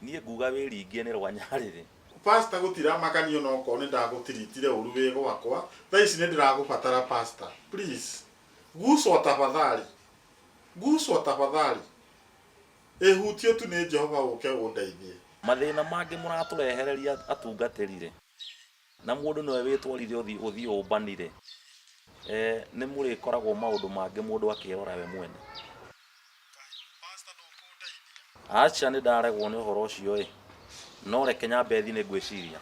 Niĩ nguga wĩringie nĩ rwanyarĩrĩ. Pastor gũtiramakania no ko nĩ ndagũtiritire ũru wĩ gwakwa. Thaa ici nĩ ndĩragũbatara pastor. Please. Guswa tafadhali. Ehutio tu nĩ Jehova ũke ũndeithie. Mathĩna mangĩ mũratũrehereria atungatĩrĩ na mũndũ nĩwe wĩtwarire ũthiĩ ũmbanire. Nĩ mũrĩkoragwo maũndũ mangĩ mũndũ akĩrora we mwene. Pastor ndũkũndeithia. Acha nĩ ndaregwo nĩ ũhoro ũcio no reke nyambe thiĩ nĩ ngwĩciria.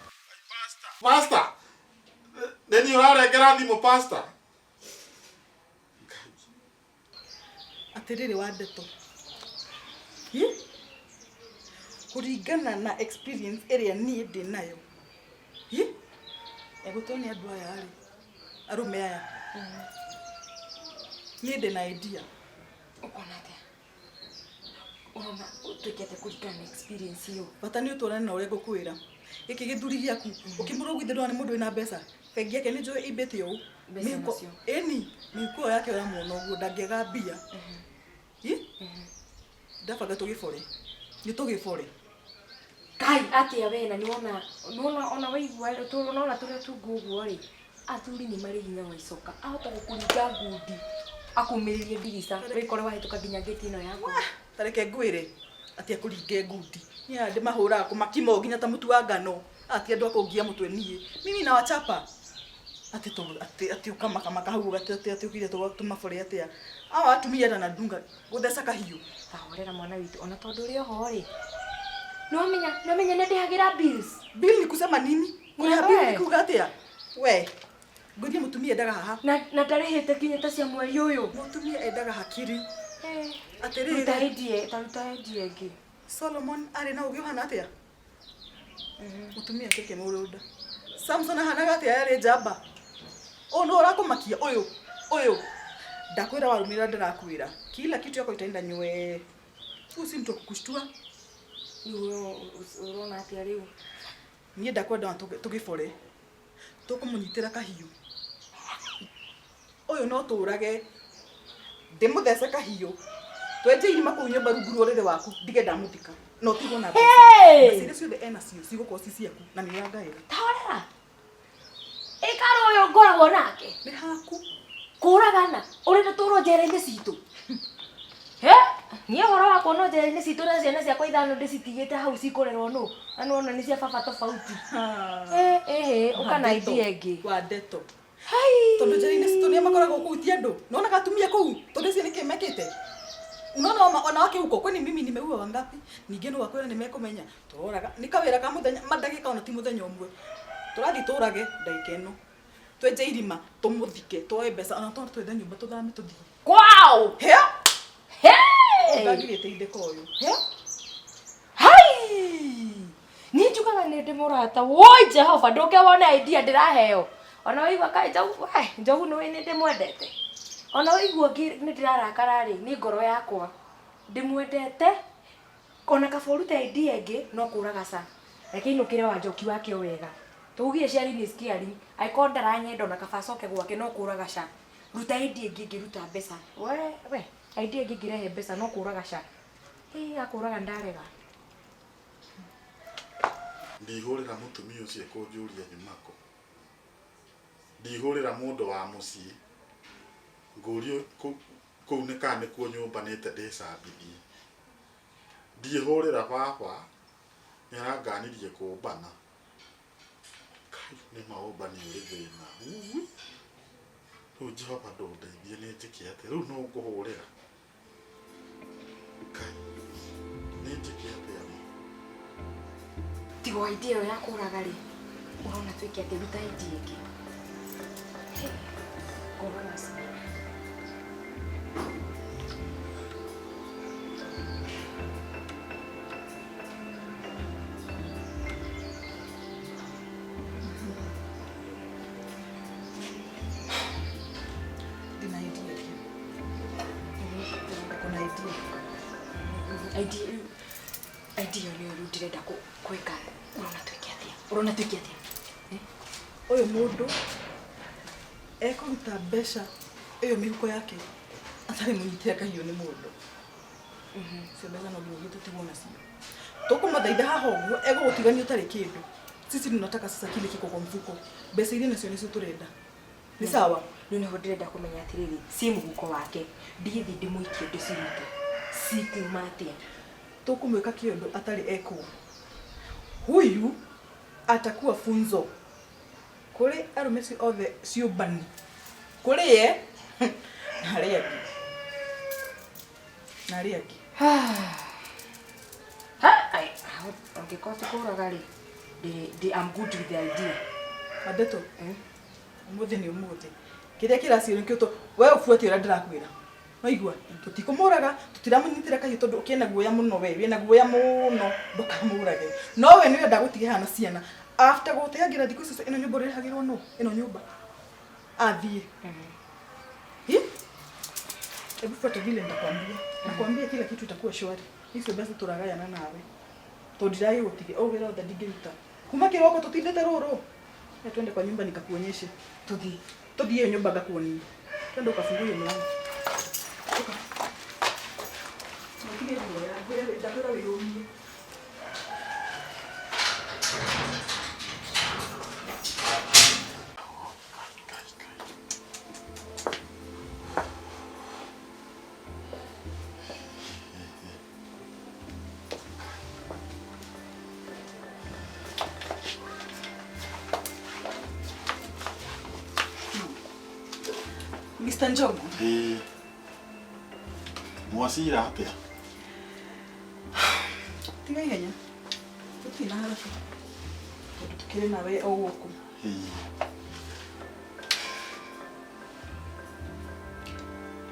Pastor. Nĩ ũrarengera thimũ pastor. Atĩrĩrĩ wa Ndeto. Kũringana na experience ĩrĩa niĩ ndĩ nayo. Egũtwo nĩ andũ aya rĩ. Arũme aya. Niĩ ndĩ na idea. Ũkona atĩa? Ũrona ũtwĩkĩte kũringana na experience ĩyo. Bata nĩ ũtwarane na ũrĩa ngũkwĩra. Gĩkĩ gĩthuri gĩaku ũkĩmũrũgithĩrwo nĩ mũndũ wĩna mbeca. Bengi yake nĩ njũĩ imbĩte ũũ. Mbeca nacio. Ĩni mĩhuko yake ya muono ũguo ndangĩaga mbia. Ndabanga tũgĩbore. Nĩ tũgĩbore. Kai atĩa we na nĩwona ona waigua tũrona tũrĩa tungu ũguo rĩ. Athuri nĩ marĩ hinya wa icoka. Ahota gũkũringa ngundi. Akumĩrĩrie ndirica. Wĩkore wahĩtũka nginya gate ĩno yaku. Tareke ngwĩre atĩ akũringe ngundi. Niĩ ndĩmahũraga kũmakima nginya ta mũtu wa ngano. Atĩ andũ akũngia mũtwe niĩ. Mimi na wachapa. Atĩ ukamaka hau atĩ ukire tumabore atĩa. Awa atumia na ndunga gũtheca kahiũ. Tahorera mwana witũ ona tondũ ũrĩ oho rĩ. No menya nĩ ndĩhagĩra bills. Bill ni kusema nini? Kuna bill kuga atĩa? We. Ngũthie mũtumia endaga haha. Na ndarĩhĩte nginya ta cia mweri ũyũ. Mũtumia endaga hakiri. Atĩrĩrĩ. Taruta endie ĩngĩ. Solomon arĩ na ũgĩ ũhana atĩa? mutumia keke murunda Samson hanaga ati yari njamba ono urakumakia uyu ndakwira warumira ndirakwira kila kitu yako itaenda nywe usi mtu kukushtua urona atia riu nie ndakwenda tugibore tukumunyitira kahiu uyu no turage ndimuthece kahiu twenje irima kuu nyumba rungu rurire waku ndige ndamuthika no tigwo na mbeca ciothe ena cio cigukorwo ci ciaku na nĩ rangaĩra taorera ikaro uyu ngoragwo nake nĩ haku kũragana ũrĩ tũtũrwo njera-inĩ citũ niĩ ũhoro wa kuonwo njera-inĩ citũ na ciana ciakwa ithano ndĩcitigĩte hau cikũrerwo nũ na nĩwona nĩ cia baba tofauti ũkana idea ĩngĩ wa ndeto tondũ njera-inĩ citũ nĩ makoragwo kũhutia andũ nona gatumia kũu tondũ cio nĩkĩ mekĩte unaona ona wake huko kwani mimi nimeua wangapi ningine wakwenda nimekomenya turaga nikawira ka muthenya madagika ona ti muthenya umwe turathi turage ndagika ino twenje irima tumuthike twoe mbeca ona twende nyumba tuthame tuthi kwao ndagirite indeko uyu hai ni njugaga ni ndi murata woi Jehova nduke wona idea ndiraheo ona waigua kai njogu no ni ndi mwendete ona waigua ni ndirarakara ri ni ngoro yakwa ndimwendete ona kaboru ta idea ĩngĩ no kũraga ca reke inũkĩre wa njoki wake wega tugie ciari ni skiari aiko ndaranyenda ona kabacoke gwake no kũraga ca ruta idea ĩngĩ ngĩruta mbeca we idea ĩngĩ ngĩrehe mbeca no kũraga ca akũraga ndarega ndihũrĩra mũtumia ũcio kũnjũria nyumako ndihũrĩra mũndũ wa mũciĩ ngũrio kũu nĩ kana nĩkuo nyũmbanĩte ndĩcambithie ndihũrĩra baba nĩaranganirie kũmbana nĩ maũmbani ũrĩ thĩna rĩu Jehova ndũndeithie nĩ njĩke atĩa rĩu no ngũhũrĩra nĩ njĩke atĩa tigo idea ĩyo ya kũraga rĩ ũrona twĩke atĩ ruta idea ĩngĩ ngorona ci idea ni uru ndirenda kweka urona twĩke atĩa uyu mundu ekuruta mbeca iyo mihuko yake atari munyitira kahiu ni mundu cio mbeca no nginya tutigwo nacio tukumuthaitha haha ũguo egũgũtigania ũtarĩ kĩndũ sisi tunataka sasa kile kiko kwa mfuko mbeca iria nacio nicio turenda ni sawa rĩu nĩho ndĩrenda kũmenya atĩrĩrĩ ci mũhuko wake ndigithi ndĩmũikie ndĩcirute cikuma atĩa tukumweka kĩndũ atari eko huyu atakuwa funzo kuri arume ci othe ciũmbani kuri ye na riaki angĩkorwo ti kũraga rĩ I'm good with the idea adeto umuthi ni umuthi kiria kiracio nikio to we ufuati ura ndirakwira noigua tutikumuraga tutiramunyitira kahiu tondu ukiena guoya muno we wina guoya muno ndukamurage no we niwe ndagutige hana ciana after guteagira thiku icio ino nyumba rihagirwo no ino nyumba athie hebu fuata vile nakwambia kila kitu itakuwa shwari hizo basi turagayana nawe tondiraye gutige wira othe ndingĩruta kuma kiroko tutindete ruru twende kwa nyumba nikakuonyeshe tuthie hiyo nyumba ngakuonia twende ukafungue mlango Mr. Njogu. Mwasira atĩa? Tiga ihenya. Tutina haraka. Tukire nawe o gũkũ.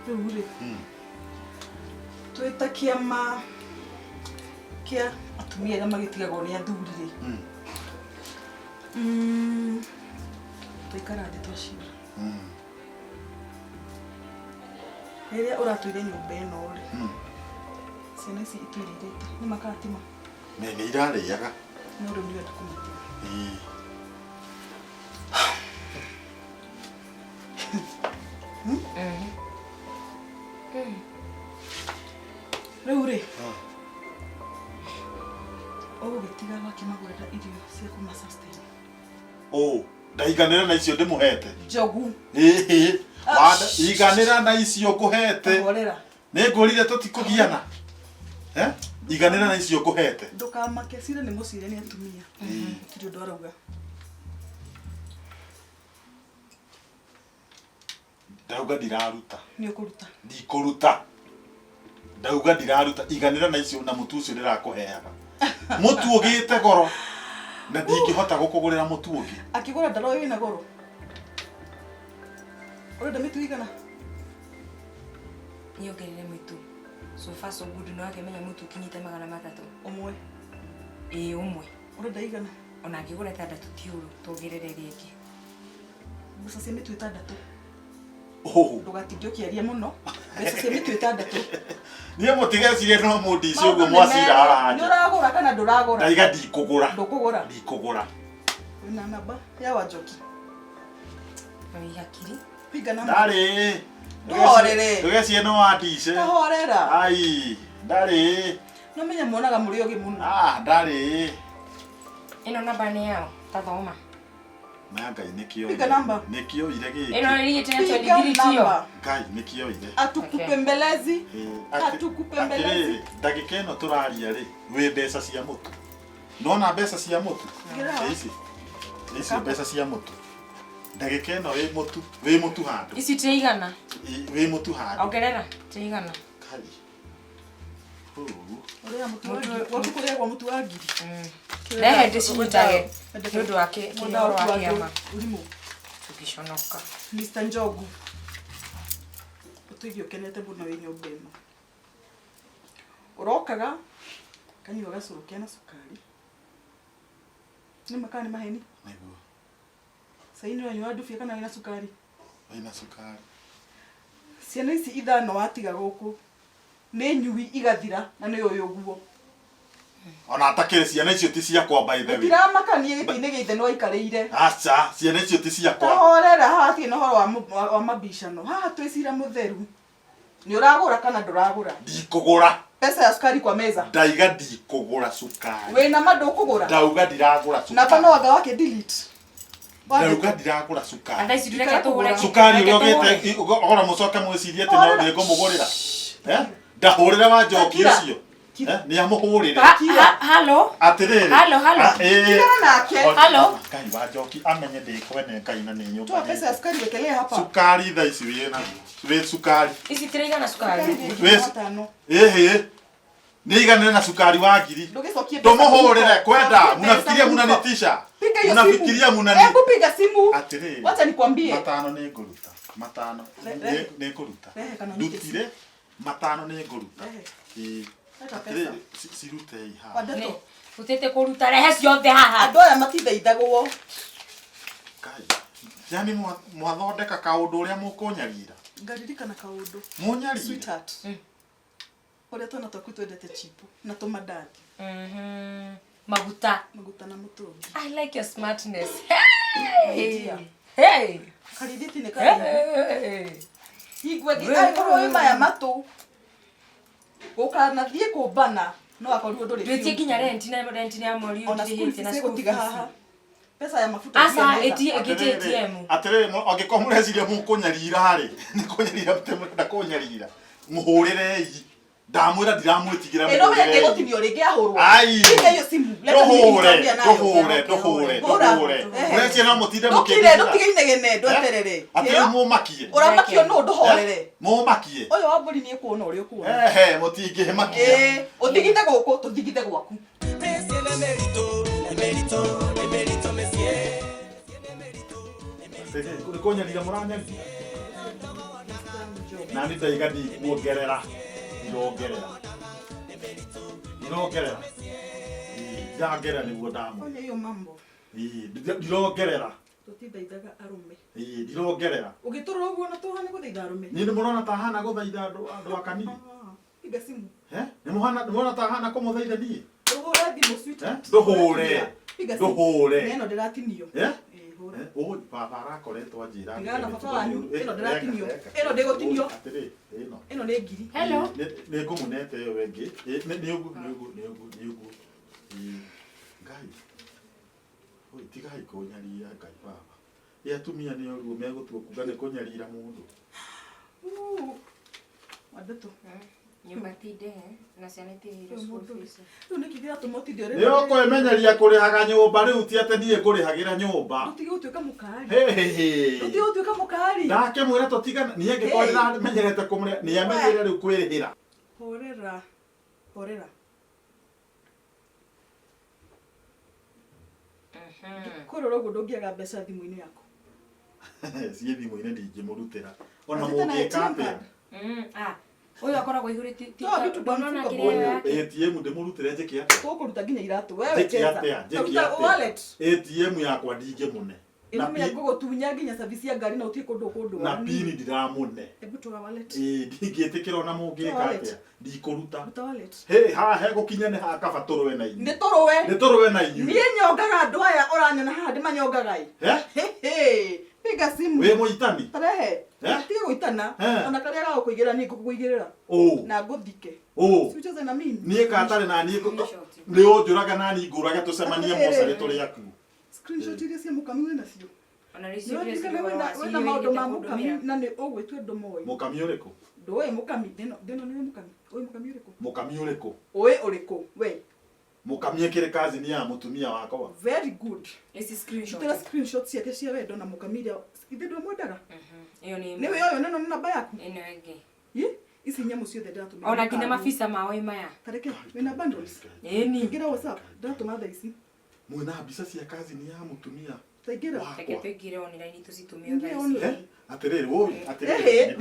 Rĩu rĩ. Twĩta kĩama kĩa atumia arĩa magĩtigagwo nĩ athuri rĩ. Tuikara thĩ twacira. Rĩrĩa ũratuire nyũmba ĩno rĩ. Ciana ici ituĩrĩrĩte. Nĩ makatima. Nĩ irarĩaga. No rĩu nĩwenda kũmatiga. Rĩu rĩ. Ũgũgĩtiga wakĩmagũrĩra irio cia kũmasustain. Ndaiganĩra na icio ndĩmũhete. Njogu. Iganĩra na icio ngũhete. Nĩ ngũrire tũtikũgiana. Iganĩra na icio ngũhete. Ndũkamake cire nĩ mũcire nĩ atumia. Tiri ũndũ arauga. Ndauga ndiraruta. Nĩ ũkũruta. Ndikũruta. Ndauga ndiraruta. Iganĩra na icio na mũtu ũcio ndĩrakũheaga. Mũtu ũgĩte goro. Na ndingĩhota gũkũgũrĩra mũtu ũngĩ. Akĩgũra ndaroĩ wĩna goro. Ũrenda mĩtu igana? Nĩongerere mĩtu. So far so good no akĩmenya mũtu ũkinyĩte 300. Ũmwe. Ũmwe. Ũrenda igana? Ona angĩgũra 6 ti ũru tuongerere rĩngĩ. Mbeca cia mĩtu 6. Ndũgatinde ũkĩaria mũno. Mbeca cia mĩtu 6. Niĩ mũtigecirie no mũndũ icio ũguo mwacira haranja. Nĩũragũra kana ndũragũra? Ndaiga ndikũgũra. Ndũkũgũra? Ndikũgũra. Wĩna namba ya Wanjoki? Hakiri. Piga namba. Ndarĩ. Ndũhorere. Ndũgecirie no wandice. Ndahorera. Ai, ndarĩ. No menya muonaga mũrĩ ogi mũno. Ndarĩ. Ĩno namba nĩ yao. Tathoma. Ngai nikio. Piga namba. Nikio ile gĩkĩ. Ĩno nĩ ĩtĩtwo ndigirĩtio. Ngai nikio ile. Atukupembelezi. Atukupembelezi. Ndagĩka ĩno tũraria rĩ, wĩ mbeca cia mũtu. Nona mbeca cia mũtu. Ici mbeca cia mũtu. Ndagĩka ĩno wĩ mũtu handũ. Ici tigana. Wĩ mũtu handũ. Ongerera tigana. Kali. Ũrĩa mũtu waku kũrĩa kwa mũtu wa ngiri. Rehe ndĩcinyitage nĩ ũndũ wake kĩhoro wa kĩama. Ũrimũ. Tũgĩconoka. Mr. Njogu. Ũtũigio kenete mũno wĩ nyũmba ĩno. Ũrokaga kanyua gacũrũ kena cukari. Nĩ makana nĩ maheni? Nĩguo. Saini wanyua ndubia kana wĩna cukari? Wĩna cukari. Ciana ici 5 watiga gũkũ. Nĩ nyui igathira na nĩ ũyũ guo. Ona atakĩrĩ ciana icio ti ciakwa by the way. Ndiramakanie gĩtĩ-inĩ gĩithe no aikarĩire. Acha, ciana icio ti ciakwa. Tahorera haha hatirĩ na ũhoro wa mabicano. Haha twĩcira mũtheru. Nĩ ũragũra kana ndũragũra? Ndikũgũra. Pesa ya sukari kwa meza. Ndaiga ndikũgũra cukari. Wĩna ma ndũkũgũra? Ndauga ndiragũra cukari. Namba no anga wake delete. Ndauga ndiragũra cukari. Anda ici ndĩreke tũgũre. Cukari ũrĩa ũgĩte ũgora mũcoke mwĩcirie atĩ no ndĩngũmũgũrĩra. Ndahũrĩra Wanjoki ũcio. Nĩ amũhũrĩre. Halo. Atĩrĩrĩ. Halo. Tigana nake. Halo. Ngai Wanjoki amenye ndĩkwene Ngai na nĩ nyũmba. Toa pesa ya sukari wekelea hapa. Sukari thaa ici wĩna. Wĩ sukari. Ici tigana sukari. Nĩ iganĩre na sukari wa ngiri. Ndũgĩcokie. Ndũmũhũrĩre kwenda. Mnafikiria mnanitisha. Mnafikiria mnani. Hebu piga simu. Atĩrĩrĩ. Wacha nikwambie. 5 nĩ ngũruta. 5 nĩ ngũruta. Ndutire 5 nĩ ngũruta. Atĩrĩrĩ cirutei haha. Utete kũruta rehe ciothe haha. Andũ aya matithaithagwo. Ngai. Yani mwathondeka kaũndũ ũrĩa mũkũnyarira. Ngaririkana kaũndũ. Mũnyarira. Sweetheart. Ũrĩa twana twaku twendete chipu na tũmandadi. Maguta na mũtũngi. I like your smartness. Hey. Karithiti nĩ kari. Igwe gĩkorwo wĩ maya matũ. Ũkanathiĩ kũmbana no akorirwo ndũrĩ. Twĩtie nginya rent ya mweri ũyũ ndĩhĩte na school fees. Pesa ya mafuta. Asa ĩgĩtĩ ATM. Atĩrĩrĩ angĩkorwo mũreciria mũkũnyarira rĩ nĩ kũnyarira mũtemũrenda kũnyarira mũhũrĩrei. Ndamwĩra ndiramwĩtigĩra mũhũrĩrei. Ĩno wende gũtinio rĩngĩ ahũrwo. Piga hiyo simu. Ndũhũre. Mũreciria no mũtinde mũkĩndĩra. Ndũtige inegene ndweterere. Atĩrĩrĩ mũmakie. Ũramakio no ndũhorere. Mũmakie. Ũyũ wa mbũri nĩ ekuona ũrĩa ũkuona. Mũtingĩmakia. Ũthigithe gũkũ tũthigithe gwaku. Nĩ kũnyarira mũranyarira. Na nĩ ndaiga ndikuongerera. Irongerera. Ndangerera nĩguo ndamũ. Onya hiyo mambo. ndirongerera tutithaithaga arume ndirongerera ugitorora uguo na tuhane guthaitha arume ni murona ta hana guthaitha andu akanini iga simu ni murona ta hana kumuthaitha nie uhura thimu sweet nduhure neno ndiratinio o baba arakoretwo anjira ngana baba wanyu ino ndiratinio ino ndigutinio ino ni ngiri hello ni ngumunete yo wengi ni ugu ngai oi tigai kunyaria ngai baba ya tumia ni oruo megutua kuga ni kunyarira mundu Wadato. Nyumba tide na ciana itihire school fees. Tu nikigira tumotithio rero. Yo ko emenyeria kurihaga nyumba riu ti ate nie kurihagira nyumba. Tutige utuika mukari. Hehehe. Tutige utuika mukari. Ndake mwira tutigana nie ngikorera menyerete kumure ni amenyere riu kwirihira. Horera. Horera. Kororo gudongiaga mbeca thimu-ini yako. Sie thimu-ini ndingimurutira. Ona mungika atia. Oyo akoragwo ihuriti ti ndonona kiria yake. ATM ndimurutire njiki atia. Tukuruta nginya iratu wewe cheza. Ruta wallet. ATM yakwa ndingimune. Ino menya gugutunya nginya service ya ngari na utie kundu. Na pini ndiramune. Ebu tuga wallet. Ndingitikira ona mungika atia. Ndikuruta. Ruta wallet. He ha gukinya ni ha kabatorwe na inyu. Nditorwe na inyu. Nie nyongaga andu aya uranyona haha ndimanyongaga i. He. Piga simu. We muitani. Tarehe. Tiga guitana. Ona karia ga kuigera ni kukuigirira. Na nguthike. Siucheze na mimi. Nie katare na nie ni onjuraga na ni nguraga tucemanie mosare turi aku. Screenshot iria cia mukami wena cio. Ona rĩcio wena maundu ma mukami na ni ugwitwe ndomoi. Mukami uriku? Ndoe mukami deno ni mukami. Oi mukami uriku? Mukami uriku? Oi uriku? We. Mukami ekire kazi ni ya mutumia wakwa. Very good. Isi screenshot. Tera screenshot ciake cia wendo na mukami iria ithindo mwendaga. Iyo ni. Niwe yoyo neno ni namba yaku. Ino enge. Ici nyamu ciothe ndatumira. Ona kina mafisa mao imaya. Tareke wena bundles. Ni. Ngira WhatsApp ndatuma thaa ici. Mwena mbica cia kazi ni ya mutumia. Taingira. Teke tuingire online tucitumie thaa ici. Atiriri woi atiriri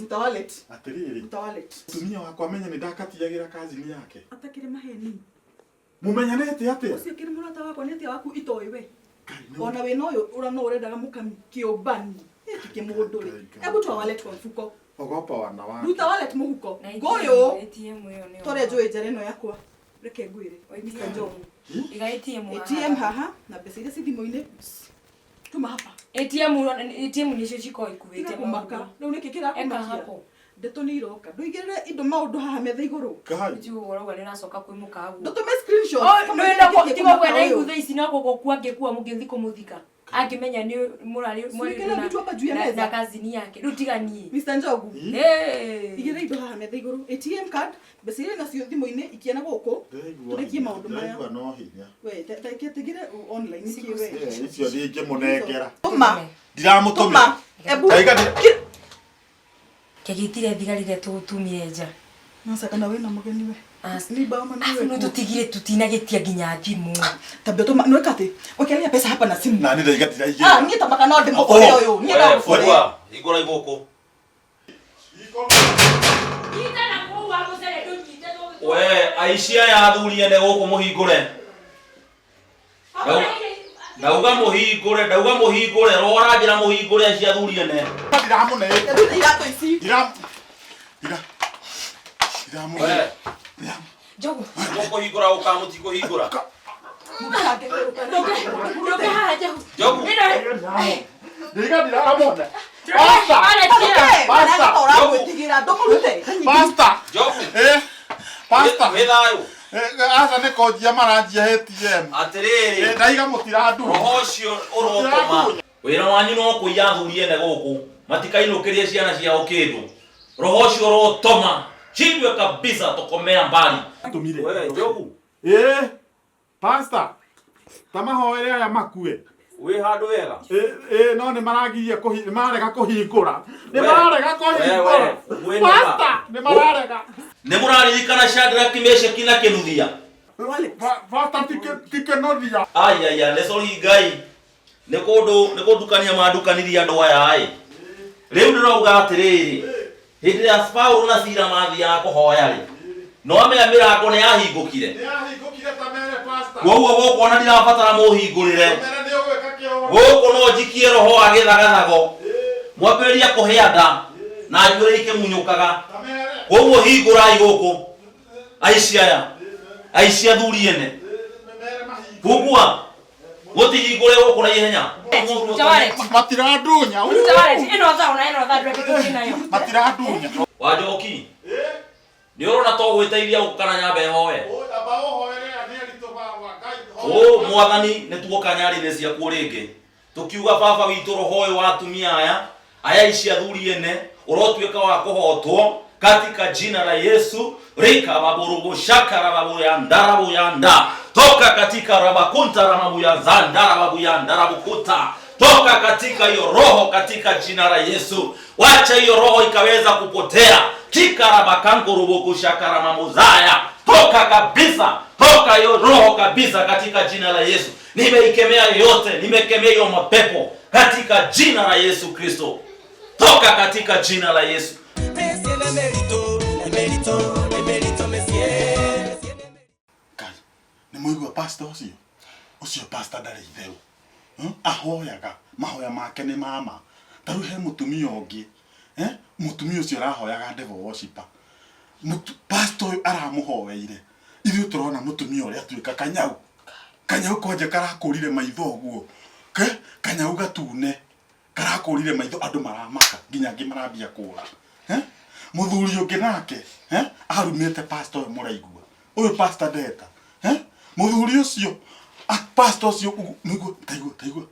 Ruta wallet. Atiriri. Ruta wallet. Mutumia wakwa menye ni ndakatiagira kazi ni yake. Atakire maheni. Mumenyanete atia? Ucio kiri murata wakwa ni atia waku itoi we. Ona we no urano urendaga mukami kiobani. Eki mundu ri. Ebu twa wallet kwa mfuko. Ogopa wana wake. Ruta wallet muhuko. Goyo. ATM yo ni. Tore joe jare no yakwa. Reke ngwire. Mr. Joe. Iga ATM haha na mbeca iria cithimo-ini. Tuma hapa. ATM nicio ciko ikuite kumaka. Riu niki kirakumakia. Ndeto ni iroka. Nduigirire indo maundu haha metha iguru. Kai. Ti urauga ni nacoka kwimuka hagu. Ndutume screenshot. No enda tigo kwena iguthe ici no gukua ngikua mugithi kumuthika. Angimenya ni murari na kazini yake. Riu tiganie. Mr. Njogu. Igire indo haha metha iguru. ATM card. Mbeca iria nacio thimu-ini ikiana guku. Turikie maundu maya. No hinya. We, tigire online nikiwe. Icio ringi munengera. Tuma. Ndiramutumira. Ebu. Kegitire thigarire tutumie nja. Nasa kana wena mugeni we. Ni bauma ni wewe. Afu tutigire tutinagetia ginya thimu. Tabia tuma nweka ati. Wekelea pesa hapa na simu. Na ndaigatira igire. Ni tabaka no ndimo kwa yoyo. Ni na ufore. Igora igoko. We aishia ya thurie ne guku muhingure. Dauga muhingure rora njira muhingure aishia thurie ne. Ndiramune. Irato ici. Ndiramune. Jogo. Guku hingura ukamuti kuhingura. Ndoka haja. Jogo. Ndiramune. Pasta. Jogo. Pasta. Wethayo. Asa ne kojia maranjia ATM. Atiriri. Ndaiga mutirandu. Roho cio urotoma. Wira wanyu no kuiya thurie ne guku. Matikainũkĩrie ciana ciao kindu. Roho cio urotoma. Chindwe kabisa tokomea mbali. Tumire. Wewe Jogu. Pasta. Tamahoere aya makue. We handu wega. No ni maragiria marega kuhingura. Ni marega kuhingura. Pasta, ni marega. Ni muraririkana Shadrach, Meshach na Kinuthia. Pasta tikenothia. Aya nesori ngai. Ni kundukania mandukaniria andu aya ai. Riu ndirauga atiriri. Hindi ya Paulo na Sila mathia kuhoya ri. No amenya mirango ni yahingukire. Ni yahingukire ta mere pasta. Woguo gukona ndirabatara muhingurire. Guku no njikie roho agithagathago. Mwambĩrĩria kũhĩa nda na njuĩrĩ ikĩmunyũkaga. Koguo hingurai guku. Aici athuri ene. Kugua gutihingure guku na ihenya. Matiradunya. Ino tha ndweke nayo. Matiradunya. Wanjoki. Ni urona to gwiteiria ukana nyambe hoe. Mwathani nĩ tuoka nyarĩ-inĩ ciaku rĩngĩ tukiuga baba witũ roho ũyũ wa atumia aya ici athuri ene ũrotuĩka wa kũhotwo katika jina la Yesu rika baburugu shakara babu ya ndarabu ya nda toka katika rabakunta ramabu ya zandara babu ya ndarabukuta toka katika hiyo roho katika jina la Yesu. Wacha hiyo roho ikaweza kupotea kikarabakangurubuku shakara mamuzaya toka kabisa, toka hiyo roho kabisa katika jina la Yesu. Nimeikemea yote, nimekemea hiyo mapepo katika jina la Yesu Kristo. Toka katika jina la Yesu. Ni muigua pastor ucio pastor ndari itheu. Ahoyaga mahoya make ni mama. Taru he mutumia ungi, mutumia ucio arahoyaga devil worshiper. Pastor aramuhoeire. Ithuĩ turona mutumia uria atuĩka kanyau. Kanyau kwanja karakũrire maitho ũguo. Kanyau gatune. Karakũrire maitho andũ maramaka nginya angĩ marambia kũra. Muthuri ũngĩ nake, arumĩte pastor ũyũ mũraigua. Ũyũ pastor ndeta. Muthuri ũcio, pastor ũcio nĩguo taigua.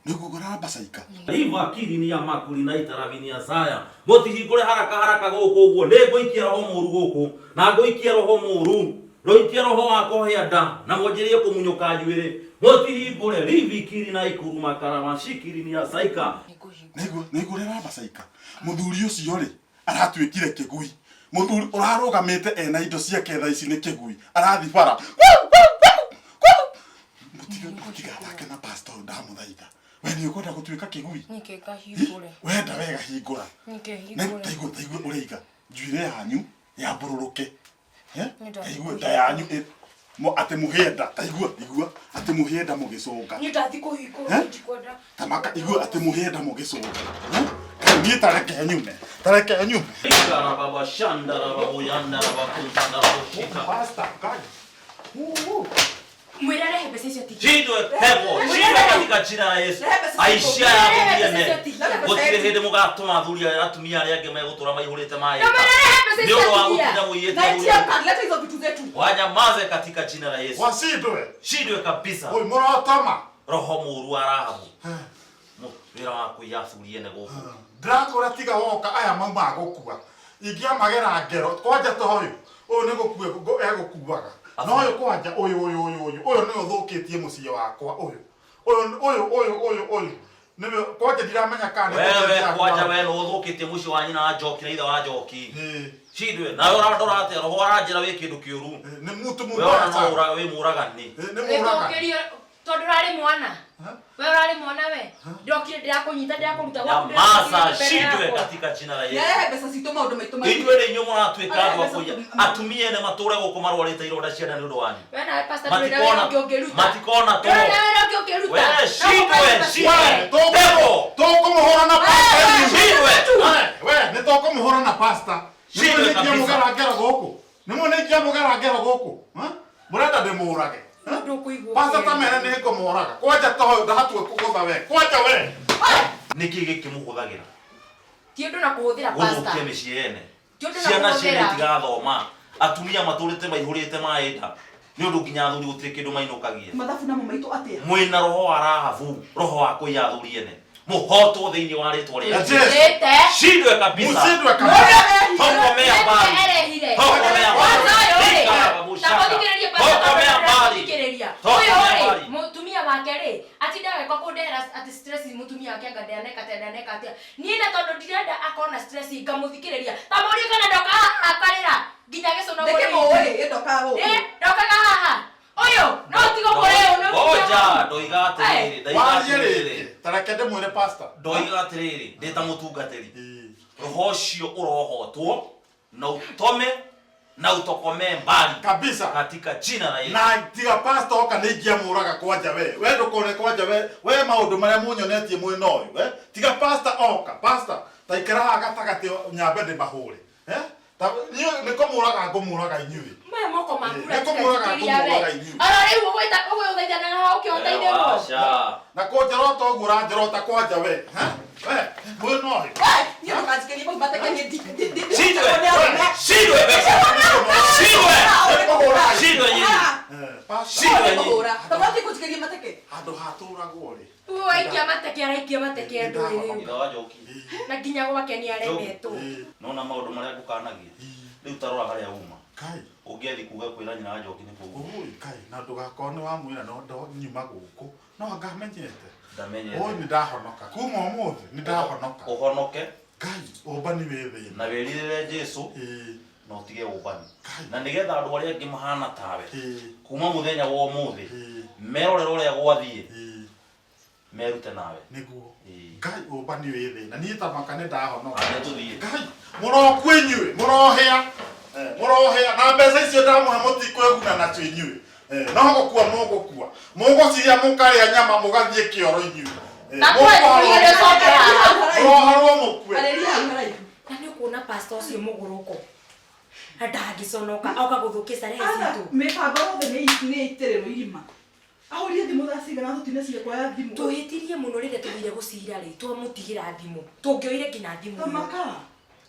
Nĩguo gũrabacaika. Riva akiri ni ya makuri na itaravini ya saya. Mũtihingũre haraka gũkũ ũguo. Nĩ ngũikia roho mũru gũkũ. Na ngũikia roho mũru. Roitia roho wa kũhĩa nda na mwonjerie kũmunyũka njuĩrĩ. Mũtihingũre rivi kiri na ikuruma karama shikiri ni ya saika. Nĩguo rĩrabacaika. Muthuri ũcio rĩ aratuĩkire kĩgui. Muthuri ũrarũgamĩte ena indo ciake thaa ici nĩ kĩgui. Arathi bara. Mũtigathake na pastor ndamũthaitha. We nĩ ũkwenda gũtuĩka kĩgui? Wenda wega hingũra. Taigua ũraiga njuĩrĩ yanyu yambũrũrũke. Taigua nda yanyu atĩ mũhĩa nda. Taigua atĩ mũhĩa nda mũgĩcũnga. Tamaka igua atĩ mũhĩa nda mũgĩcũnga. Niĩ tareke nyume. Baba shandara babu yandara bakuntanda shika. Pastor Mwirare hebe sisi ati. Chidwe pepo, chidwe katika jina la Yesu. Aishia ya mwenye. Gotire hede mugatuma athuri atumia arĩa angĩ megũtũra maihũrĩte maĩ. Ndio wa gũtinda mũiyete. Leta hizo vitu zetu. Wanyamaze katika jina la Yesu. Wasidwe. Shidwe kabisa. Oi mũrotama. Roho mũru arahabu. Wĩra wa kũiyathuri ene gũkũ. Ndakũra tiga woka aya mauma gũkua. Ingĩamagera ngero kwanja toyo. Ũyũ nĩ gũkua egũkuaga. No ũyũ kwanja ũyũ nĩ ũthũkĩtie mũciĩ wakwa ũyũ nĩwe kwanja ndiramenya kana wewe kwanja we no ũthũkĩtie mũciĩ wa nyina wa Njoki na ithe wa Njoki Shidwe na ũrandora atĩa roho aranjĩra wĩ kĩndũ kĩũru nĩ mũtu wewe no ũraga wĩ mũragani nĩ mũragani tondu rari mwana wewe rari mwana we ndokire ndirakũnyita ndirakũruta gwaku masa Shidwe katika jina la Yesu yehe pesa citũ maũndũ maitũ maitũ ithuĩ nĩ inyuĩ mũratuĩka andũ a kũiya atumia ene matũre gũkũ marwarĩte ironda cia nda nĩ ũndũ wanyu we na pastor ndĩrenda matikona to we Shidwe tũkũmũhũra na pastor we nĩ tũkũmũhũra na pastor Shidwe kabisa nĩmũnĩkia mũgerangero gũkũ mũrenda ndĩmũũrage pastor tamene nĩ ngũmũũraga kwanja toyo ndahatua kũgũtha we kwanja we nĩkĩ gĩkĩmũhũthagĩra ti ũndũ na kũhũthĩra pastor gũthũkia mĩciĩ ene ciana ciene itigathoma atumia matũrĩte maihũrĩte maĩ nda nĩ ũndũ nginya athuri gũtirĩ kĩndũ mainũkagia mathabu namo maitũ atĩa mwĩna roho wa rahabu roho wa kũiya athuri ene mũhotwo thĩinĩ wa rĩtwa rĩa Shidwe kabisa tokomea mbali mutumia wake ri atindaga kwa kundera ati stress mutumia wake angadaneka atia niĩ na tondu ndirenda akona stress ngamuthikiriria tamuri kana ndoka akarira nginya gicuna mũĩ ndoka gũkũ ndokaga haha ũyũ no tigo kũreo no oja ndoiga atĩrĩrĩ tareke ndĩmwĩre pastor ndoiga atĩrĩrĩ ndĩ ta mũtungatĩri roho ũcio ũrohotwo na ũtome na utokomee mbali kabisa katika jina la Yesu. Na tiga pastor oka ni gia muraga kwanja we ndukone kwanja we maundu maria munyonetie mwino uyu tiga pastor oka pastor taikara gatagati nyambe ndi mahure ta ni ko muraga ngumuraga inyuĩ maya moko makura ni ko muraga ngumuraga inyuĩ ara riu gwita kowe uthaithana na hauke uteithio na ko njorota ũguo njorota kwanja we mwino uyu Ni tukazikeni kwa bataka ni Shidwe Tabati kutikeni mateke. Andu haturagwo ri. Aikia mateke andu na nginya gwake aremetwo. Nona maundu maria ngukanagia. Riu tarora haria uma. Kai. Ungethi kuga kwira nyina wa Njoki ni kugu. Oi kai na ndugakone wa mwira no ndo nyuma guku. No ngamenyete. Ndamenyete. Oi ni ndahonoka. Kuma umuthi ni ndahonoka. Uhonoke. Kai ubani wethe. Na weririre Jesu. No tige ubani. Na nigetha andu aria angi mahana tawe. Kuma muthenya wa umuthi. Merorero uria gwathie. Merute nawe. Niguo. Ngai ubani wethe. Na ni tamaka ni ndahonoka. Ane tuthie. Ngai muroku inyuĩ murohea. Murohea na mbeca icio ndamuhe mutikweguna nacio inyuĩ. No gukua muguciria mukaria nyama mugathie kioro inyuĩ. Muroharwo mukue. Na ni kuona pastor ucio muguruko. Ndagiconoka oka guthukisa recitu. Mĩbango yothe nĩ itererwo irima. Ahorie thimu thaciga na tutine ciakwa ya thimu. Tuhitirie muno rire tuthire gucira ri twamutigira thimu. Tungioire nginya thimu. Tamaka.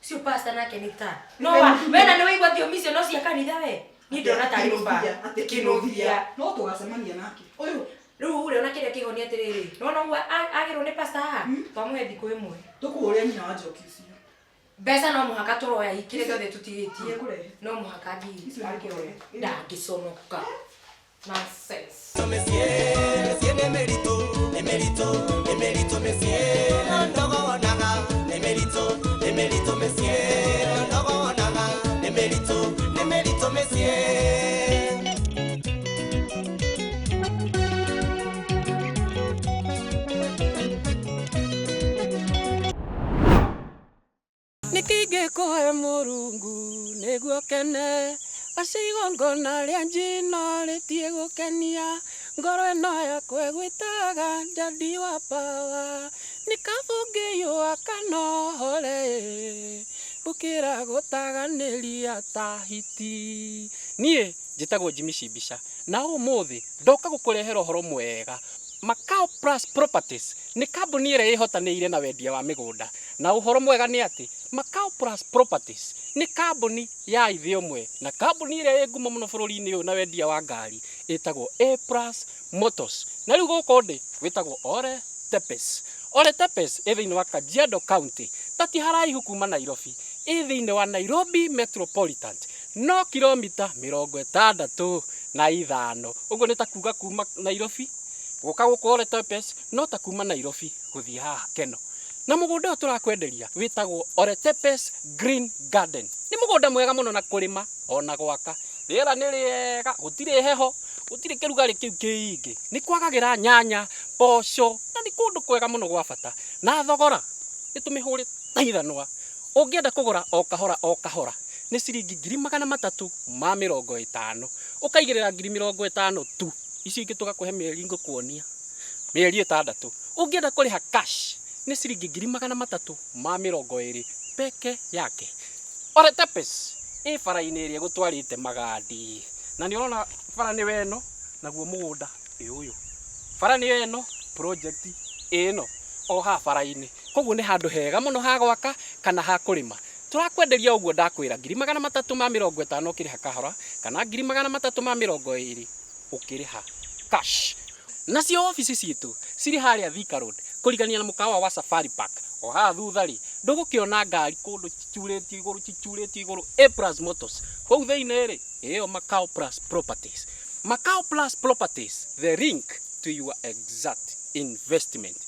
Sio pastor nake ni ta. No wena ni waigua thiomicio no cia kanitha we. Ni ndona tari mba. Kinovia. No tugacemania nake. Uyu riu ure ona kiria kigoni atiriri. No agirwo ni pastor ha. Twamuhe thiku imwe. tukuhuria nyina wa Njoki ucio. Mbeca no muhaka turoya ikire gothe tutigitie. Kurehe. No muhaka ngi arikore. Ndagiconoka. Nonsense. Monsieur, emerito, monsieur. Ndogo wanaga, emerito, monsieur. Ndogo wanaga, emerito, monsieur. Nikingikuhe Murungu niguo kene acigongona ria njino ritie gukenia ngoro ino yakwa gwitaga Daddy wa power nikabungiywa kanohore bukira gutaganiria tahiti nie njitagwo Jimmy Shibisha na umuthi ndoka gukurehera uhoro mwega Macau Plus Properties ni kambuni ire ihotanire na wendia wa migunda na uhoro mwega ni ati Macau Plus Properties ni kambuni ya ithio mwe na kambuni ire ĩngumo muno bururi-ini uyu na wendia wa ngari itagwo A Plus Motors na riu guko ndi witagwo Ole Tepes ithiini wa Kajiado County tati haraihu kuma Nairobi ithiini wa Nairobi Metropolitan no kilomita 65 uguo ni ta kuga kuma Nairobi guka guko Ole Tepes no ta kuma Nairobi guthie haha Keno na mugunda turakwenderia witagwo Ole Tepes Green Garden ni mugunda mwega muno na kurima ona gwaka riera ni riega gutire heho gutire kirugari kiu kiingi ni kwagagira nyanya posho na ni kundu kwega muno gwa bata na thogora ni tumihuri taithanwa ungienda kugura o kahora ni ciringi 350 ukaigirira 50 tu ici ingi tugakuhe mieri ngukuonia mieri 6 ungienda kuriha cash ni ciringi 320 peke yake Ole Tepes bara-ini iria gutwarite magadi na ni urona bara ni weno naguo mugunda uyu bara ni weno project ino o ha bara-ini koguo ni handu hega muno ha gwaka kana ha kurima turakwenderia uguo ndakwira 350 ukiriha kahora kana 320 ukiriha cash nacio ofisi citu ciri haria Thika Road kurigania na mukawa wa Safari Park o ha thuthari ndugukiona ngari kundu chichuretie iguru A Plus Motors kou theine ri iyo Macau Plus Properties the link to your exact investment.